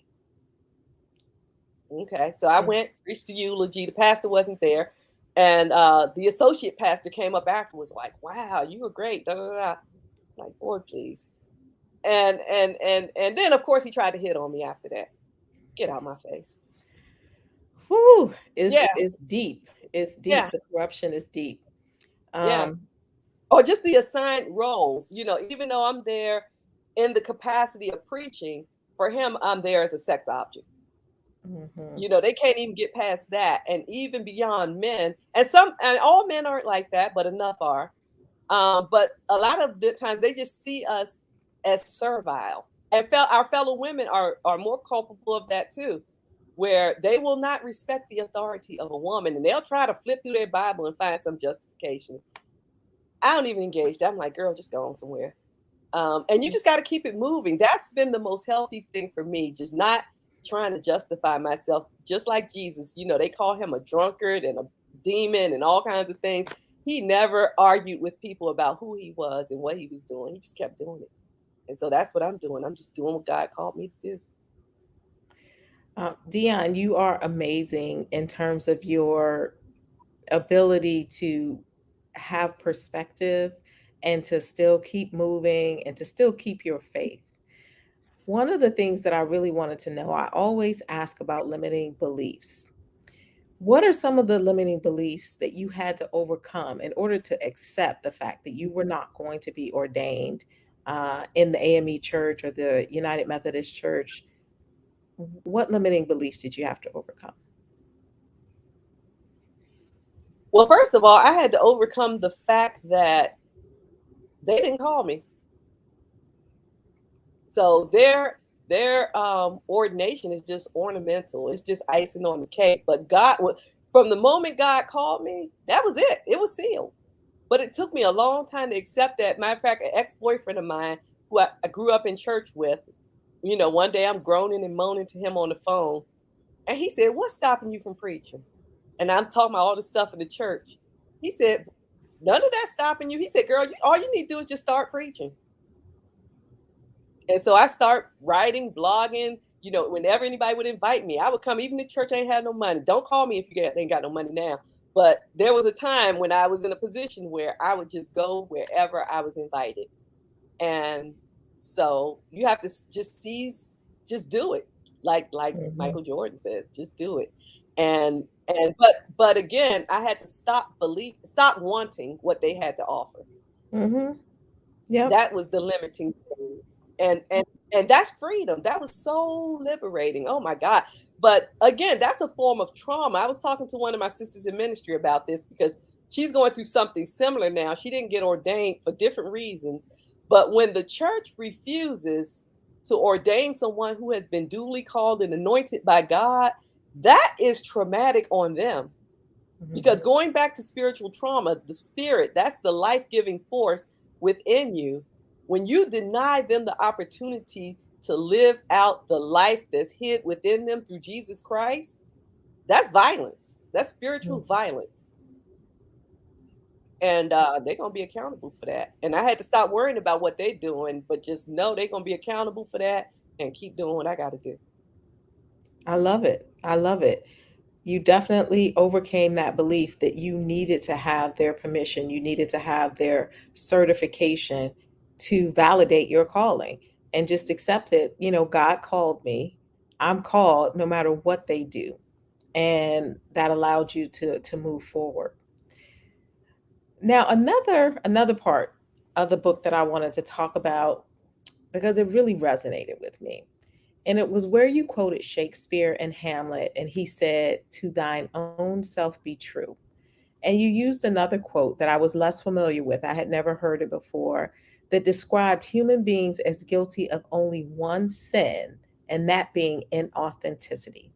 Okay. So I went, preached the eulogy. The pastor wasn't there. And the associate pastor came up afterwards, like, wow, you were great. Da, da, da. Like, Lord, please. And then of course he tried to hit on me after that. Get out my face. whew, Yeah, it's deep. It's yeah, deep. The corruption is deep. yeah. Um, Or just the assigned roles. Even though I'm there in the capacity of preaching, for him, I'm there as a sex object. mhm. They can't even get past that. And even beyond men, and all men aren't like that, but enough are. But a lot of the times they just see us as servile. And our fellow women are more culpable of that too, where they will not respect the authority of a woman, and they'll try to flip through their Bible and find some justification. I don't even engage that. I'm like, girl, just go on somewhere. And you just got to keep it moving. That's been the most healthy thing for me, just not trying to justify myself, just like Jesus. They call him a drunkard and a demon and all kinds of things. He never argued with people about who he was and what he was doing. He just kept doing it. And so that's what I'm doing. I'm just doing what God called me to do. Dionne, you are amazing in terms of your ability to have perspective and to still keep moving and to still keep your faith. One of the things that I really wanted to know, I always ask about limiting beliefs. What are some of the limiting beliefs that you had to overcome in order to accept the fact that you were not going to be ordained in the AME Church or the United Methodist Church? What limiting beliefs did you have to overcome? Well, first of all, I had to overcome the fact that they didn't call me. So their ordination is just ornamental. It's just icing on the cake. But from the moment God called me, that was it. It was sealed. But it took me a long time to accept that. Matter of fact, an ex-boyfriend of mine who I grew up in church with, one day I'm groaning and moaning to him on the phone. And he said, what's stopping you from preaching? And I'm talking about all the stuff in the church. He said, none of that's stopping you. He said, girl, all you need to do is just start preaching. And so I start writing, blogging. Whenever anybody would invite me, I would come. Even the church ain't had no money. Don't call me if you ain't got no money now. But there was a time when I was in a position where I would just go wherever I was invited. And so you have to just do it. Like Mhm. Michael Jordan said, just do it. But again, I had to stop wanting what they had to offer. Mhm. Yep. That was the limiting thing. And that's freedom. That was so liberating. Oh my God. But again, that's a form of trauma. I was talking to one of my sisters in ministry about this because she's going through something similar now. She didn't get ordained for different reasons. But when the church refuses to ordain someone who has been duly called and anointed by God, that is traumatic on them. Mhm. Because going back to spiritual trauma, the spirit, that's the life giving force within you. When you deny them the opportunity to live out the life that's hid within them through Jesus Christ, that's violence. That's spiritual Mhm. violence. And they're going to be accountable for that. And I had to stop worrying about what they're doing, but just know they're going to be accountable for that and keep doing what I got to do. I love it. I love it. You definitely overcame that belief that you needed to have their permission, you needed to have their certification to validate your calling and just accept it. God called me. I'm called no matter what they do. And that allowed you to move forward. Now, another part of the book that I wanted to talk about because it really resonated with me. And it was where you quoted Shakespeare and Hamlet, and he said, "To thine own self be true." And you used another quote that I was less familiar with. I had never heard it before, that described human beings as guilty of only one sin, and that being inauthenticity.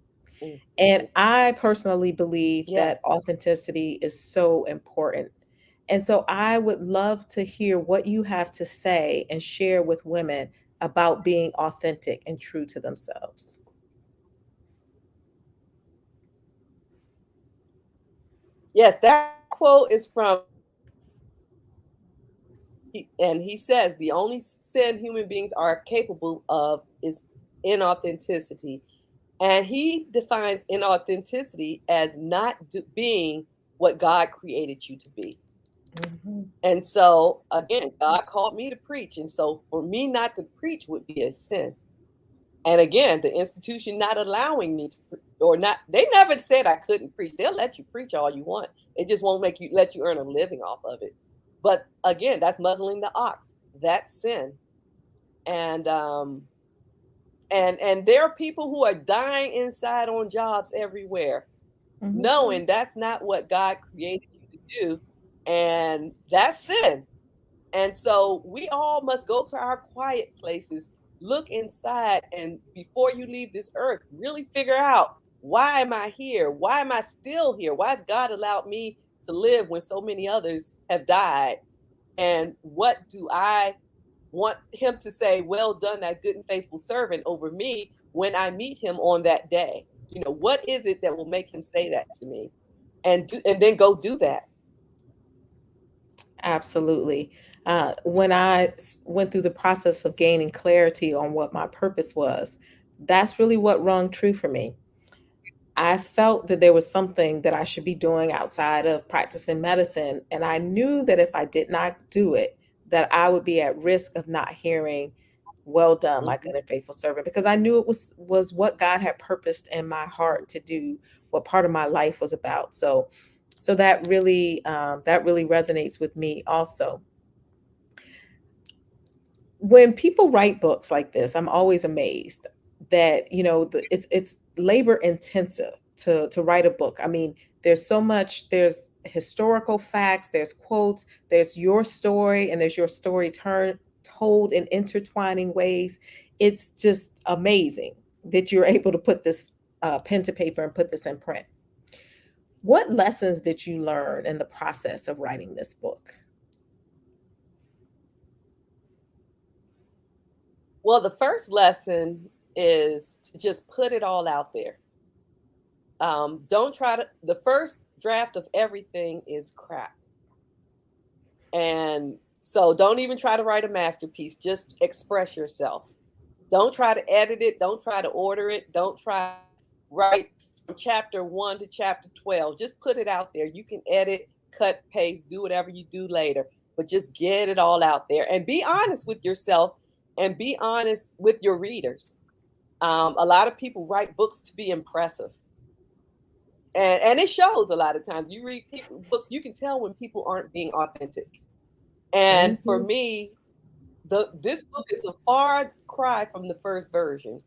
And Mhm. I personally believe that Yes. authenticity is so important. And so I would love to hear what you have to say and share with women about being authentic and true to themselves. Yes, that quote is from, and he says the only sin human beings are capable of is inauthenticity. And he defines inauthenticity as not being what God created you to be. Mhm. And so, again, God called me to preach. And so, for me not to preach would be a sin. And again, the institution not allowing me to, or not, they never said I couldn't preach. They'll let you preach all you want. They just won't make you let you earn a living off of it. But again, that's muzzling the ox. That's sin. And and there are people who are dying inside on jobs everywhere, Mhm. knowing that's not what God created you to do, and that's sin. And so we all must go to our quiet places, look inside, and before you leave this earth, really figure out, why am I here? Why am I still here? Why has God allowed me to live when so many others have died? And what do I want him to say, well done, that good and faithful servant, over me when I meet him on that day? You know, what is it that will make him say that to me? And then go do that. Absolutely. When went through the process of gaining clarity on what my purpose was, that's really what rung true for me. I felt that there was something that I should be doing outside of practicing medicine. And I knew that if I did not do it, that I would be at risk of not hearing, well done, my Mhm. good and faithful servant, because I knew it was what God had purposed in my heart to do, what part of my life was about. So that really resonates with me also. When people write books like this, I'm always amazed that, it's labor intensive to write a book. I mean, there's so much, there's historical facts, there's quotes, there's your story, and there's your story told in intertwining ways. It's just amazing that you're able to put this pen to paper and put this in print. What lessons did you learn in the process of writing this book? Well, the first lesson is to just put it all out there. Don't try to, the first draft of everything is crap. And so don't even try to write a masterpiece, just express yourself. Don't try to edit it, don't try to order it, don't try to write from chapter 1 to chapter 12. Just put it out there. You can edit, cut, paste, do whatever you do later, but just get it all out there and be honest with yourself and be honest with your readers. A lot of people write books to be impressive. And it shows a lot of times. You read people books, you can tell when people aren't being authentic. And for Mhm. me, this book is a far cry from the first version.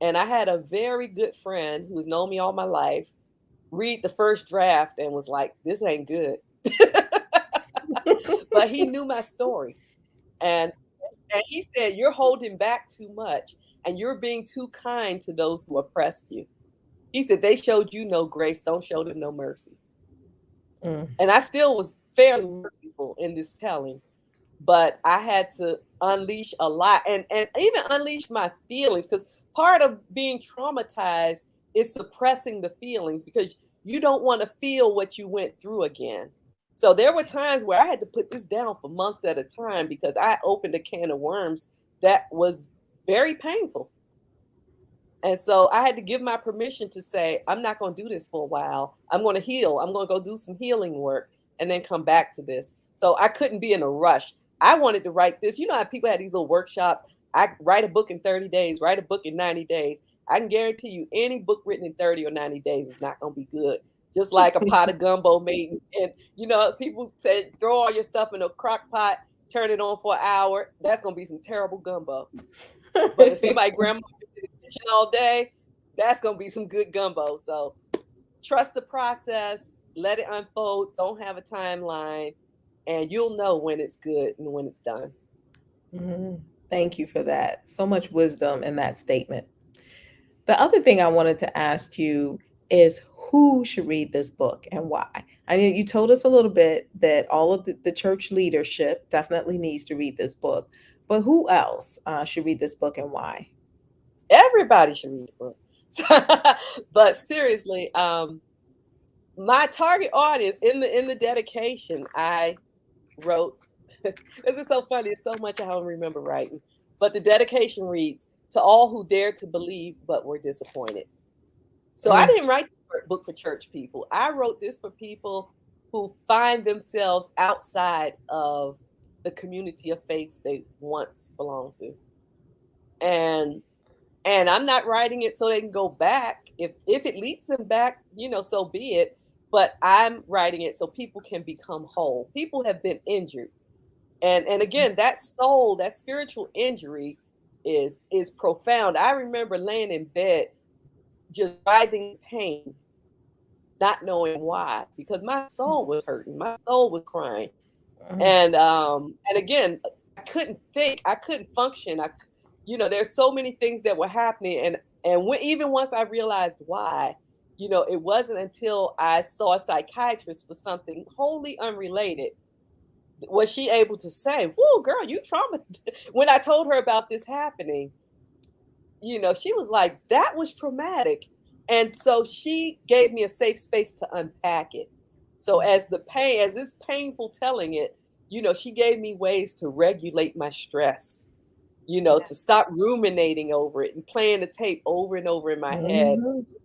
And I had a very good friend who's known me all my life read the first draft and was like, this ain't good. But he knew my story. And and he said, you're holding back too much and you're being too kind to those who oppressed you. He said, they showed you no grace, don't show them no mercy. Mm. And I still was fairly merciful in this telling, but I had to unleash a lot and even unleash my feelings, because part of being traumatized is suppressing the feelings because you don't want to feel what you went through again. So there were times where I had to put this down for months at a time because I opened a can of worms that was very painful. And so I had to give my permission to say, I'm not going to do this for a while. I'm going to heal. I'm going to go do some healing work and then come back to this. So I couldn't be in a rush. I wanted to write this. You know how people had these little workshops? I write a book in 30 days, write a book in 90 days. I can guarantee you any book written in 30 or 90 days is not going to be good. Just like a pot of gumbo made. And, people say, throw all your stuff in a crock pot, turn it on for an hour. That's going to be some terrible gumbo. But if somebody grandma in the kitchen all day, that's gonna be some good gumbo. So trust the process, let it unfold, don't have a timeline, and you'll know when it's good and when it's done. Mhm. Thank you for that. So much wisdom in that statement. The other thing I wanted to ask you is, who should read this book and why? I mean, you told us a little bit that all of the church leadership definitely needs to read this book, but who else should read this book and why? Everybody should read the book. But seriously, my target audience in the dedication, I wrote, this is so funny. It's so much I don't remember writing. But the dedication reads, "To all who dared to believe but were disappointed." So I Mm, didn't write the book for church people. I wrote this for people who find themselves outside of the community of faiths they once belonged to. And I'm not writing it so they can go back. If it leads them back, so be it. But I'm writing it so people can become whole. People have been injured. And again, that soul, that spiritual injury is profound. I remember laying in bed just writhing pain, not knowing why, because my soul was hurting, my soul was crying. mm, And again, I couldn't think, I couldn't function. There's so many things that were happening, and even once I realized why, it wasn't until I saw a psychiatrist for something wholly unrelated was she able to say, "Whoa, girl, you trauma." When I told her about this happening, she was like, "That was traumatic." And so she gave me a safe space to unpack it. So as it's painful telling it, she gave me ways to regulate my stress, yeah. to stop ruminating over it and playing the tape over and over in my head,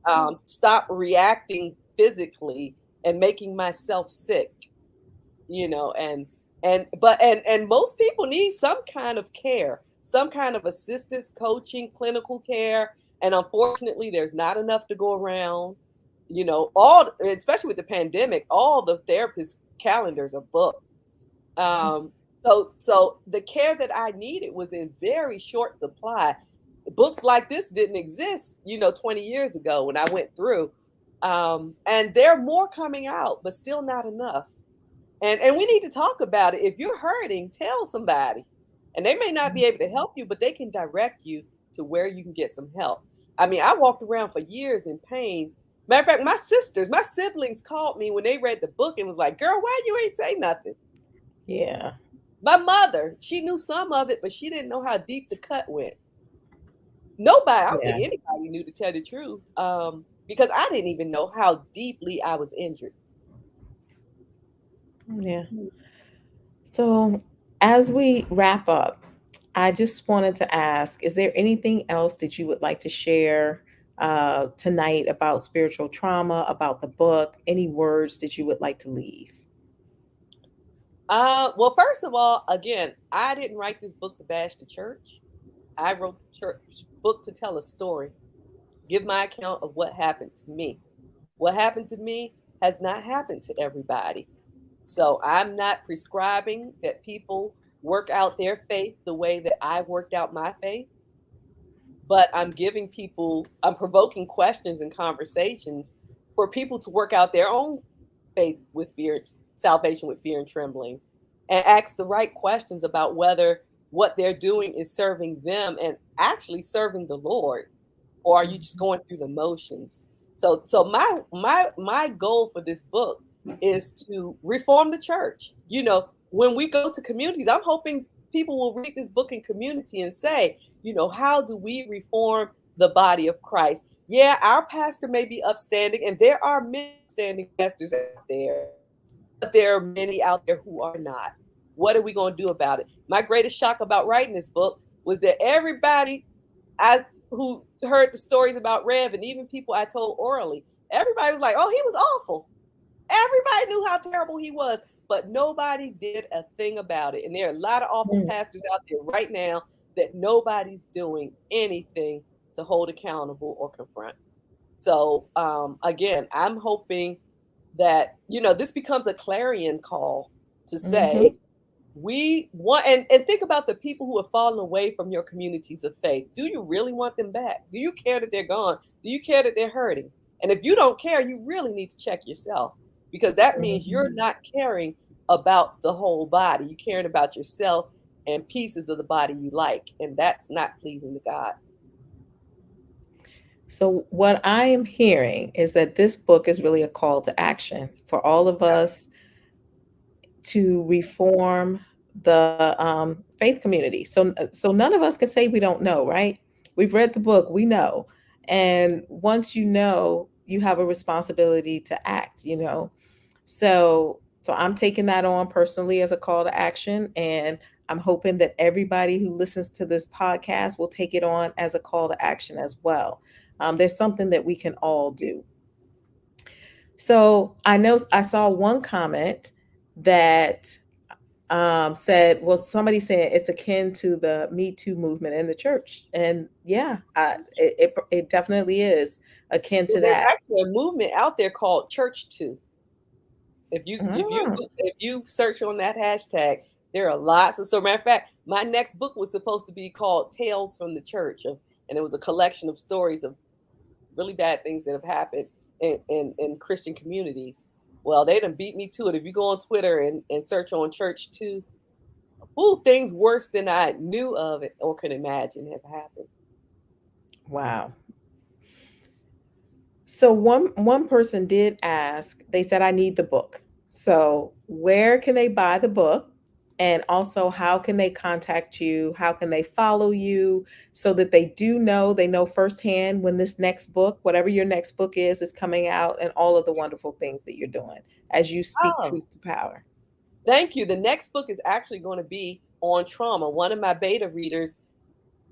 Mhm. stop reacting physically and making myself sick, and most people need some kind of care, some kind of assistance, coaching, clinical care, and unfortunately there's not enough to go around. All, especially with the pandemic, all the therapist calendars are booked. Um so so the care that I needed was in very short supply. Books like this didn't exist 20 years ago when I went through, and there are more coming out, but still not enough. And we need to talk about it. If you're hurting, tell somebody. And they may not be able to help you, but they can direct you to where you can get some help. I mean, I walked around for years in pain. Matter of fact, my siblings called me when they read the book and was like, "Girl, why you ain't say nothing?" Yeah. My mother, she knew some of it, but she didn't know how deep the cut went. Nobody, I don't think Yeah. anybody knew, to tell the truth, because I didn't even know how deeply I was injured. Yeah. So, as we wrap up, I just wanted to ask, is there anything else that you would like to share tonight about spiritual trauma, about the book, any words that you would like to leave? Well, first of all, again, I didn't write this book to bash the church. I wrote the church book to tell a story, give my account of what happened to me. What happened to me has not happened to everybody. So I'm not prescribing that people work out their faith the way that I worked out my faith, but I'm provoking questions and conversations for people to work out their own faith with fear, salvation with fear and trembling, and ask the right questions about whether what they're doing is serving them and actually serving the Lord, or are you just going through the motions? So my goal for this book is to reform the church. When we go to communities, I'm hoping people will read this book in community and say, how do we reform the body of Christ? Yeah, our pastor may be upstanding, and there are many upstanding pastors out there, but there are many out there who are not. What are we going to do about it? My greatest shock about writing this book was that everybody I who heard the stories about Rev, and even people I told orally, everybody was like, "Oh, he was awful." Everybody knew how terrible he was, but nobody did a thing about it. And there are a lot of awful Mm, pastors out there right now that nobody's doing anything to hold accountable or confront. So again, I'm hoping that this becomes a clarion call to mhm. say, we want, and think about the people who have fallen away from your communities of faith. Do you really want them back? Do you care that they're gone? Do you care that they're hurting? And if you don't care, you really need to check yourself, because that means Mhm. you're not caring about the whole body. You're caring about yourself and pieces of the body you like, and that's not pleasing to God. So, what I am hearing is that this book is really a call to action for all of us to reform the faith community. So none of us can say we don't know, right? We've read the book, we know. And once you know, you have a responsibility to act, you know. So I'm taking that on personally as a call to action, and I'm hoping that everybody who listens to this podcast will take it on as a call to action as well. There's something that we can all do. So I know I saw one comment that said, well, somebody said it's akin to the Me Too movement in the church. And yeah, it definitely is akin to There's that. actually a movement out there called Church Too. Ah, If you search on that hashtag, there are lots of. So matter of fact, my next book was supposed to be called Tales from the Church, and it was a collection of stories of really bad things that have happened in Christian communities. Well, they done beat me to it. If you go on Twitter and search on Church Too, ooh, things worse than I knew of it or could imagine have happened. wow. So one person did ask, they said, I need the book. So where can they buy the book? And also, how can they contact you? How can they follow you so that they know firsthand when this next book, whatever your next book is coming out, and all of the wonderful things that you're doing as you speak Oh, truth to power. thank you. The next book is actually going to be on trauma. One of my beta readers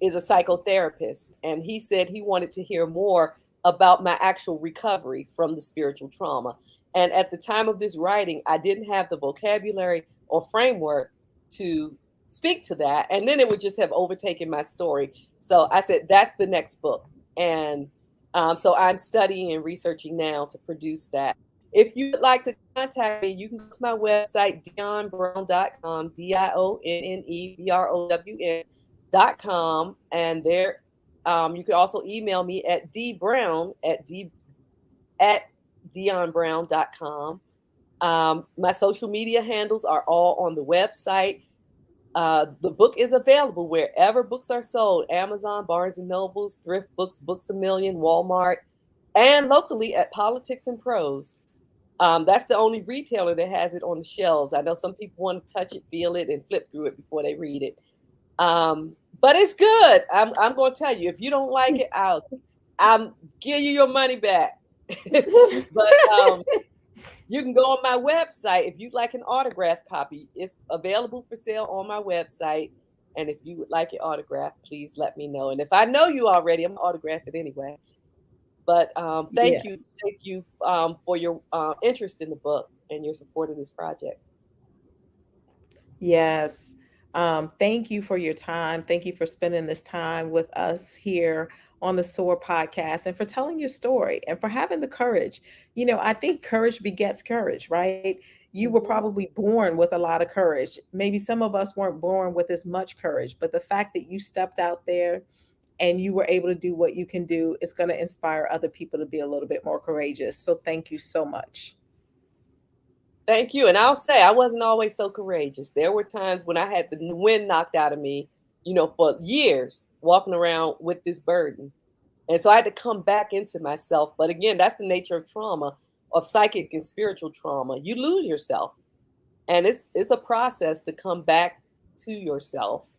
is a psychotherapist, and he said he wanted to hear more about my actual recovery from the spiritual trauma. And at the time of this writing, I didn't have the vocabulary or framework to speak to that. And then it would just have overtaken my story. So I said, that's the next book. And so I'm studying and researching now to produce that. If you'd like to contact me, you can go to my website, dionneBrown.com, DIONNEBROWN.com, and there you can also email me at dbrown at dionbrown.com. My social media handles are all on the website. The book is available wherever books are sold: Amazon, Barnes and Nobles, Thrift Books, Books A Million, Walmart, and locally at Politics and Prose. That's the only retailer that has it on the shelves. I know some people want to touch it, feel it, and flip through it before they read it. But it's good. I'm going to tell you, if you don't like it, I'll give you your money back. But you can go on my website if you'd like an autograph copy. It's available for sale on my website. And if you would like your autograph, please let me know. And if I know you already, I'm gonna autograph it anyway. But Yeah. thank you for your interest in the book and your support of this project. Yes. Thank you for your time. Thank you for spending this time with us here on the SOAR podcast, and for telling your story and for having the courage. You know, I think courage begets courage, right? You were Mhm. probably born with a lot of courage. Maybe some of us weren't born with as much courage, but the fact that you stepped out there and you were able to do what you can do is going to inspire other people to be a little bit more courageous. So thank you so much. Thank you. And I'll say I wasn't always so courageous. There were times when I had the wind knocked out of me, for years, walking around with this burden. And so I had to come back into myself. But again, that's the nature of trauma, of psychic and spiritual trauma. You lose yourself. And it's a process to come back to yourself.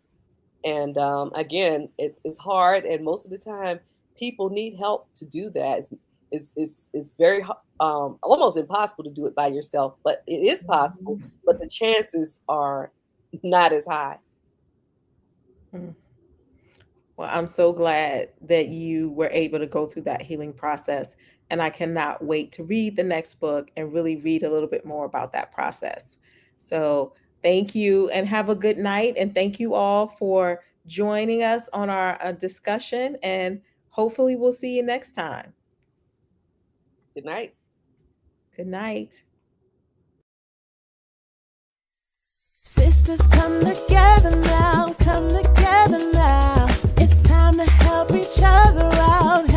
And again, it's hard. And most of the time, people need help to do that. It's very almost impossible to do it by yourself, but it is possible. But the chances are not as high. Mhm. Well, I'm so glad that you were able to go through that healing process. And I cannot wait to read the next book and really read a little bit more about that process. So thank you and have a good night. And thank you all for joining us on our discussion. And hopefully, we'll see you next time. Good night. Good night. Sisters, come together now, come together now. It's time to help each other out.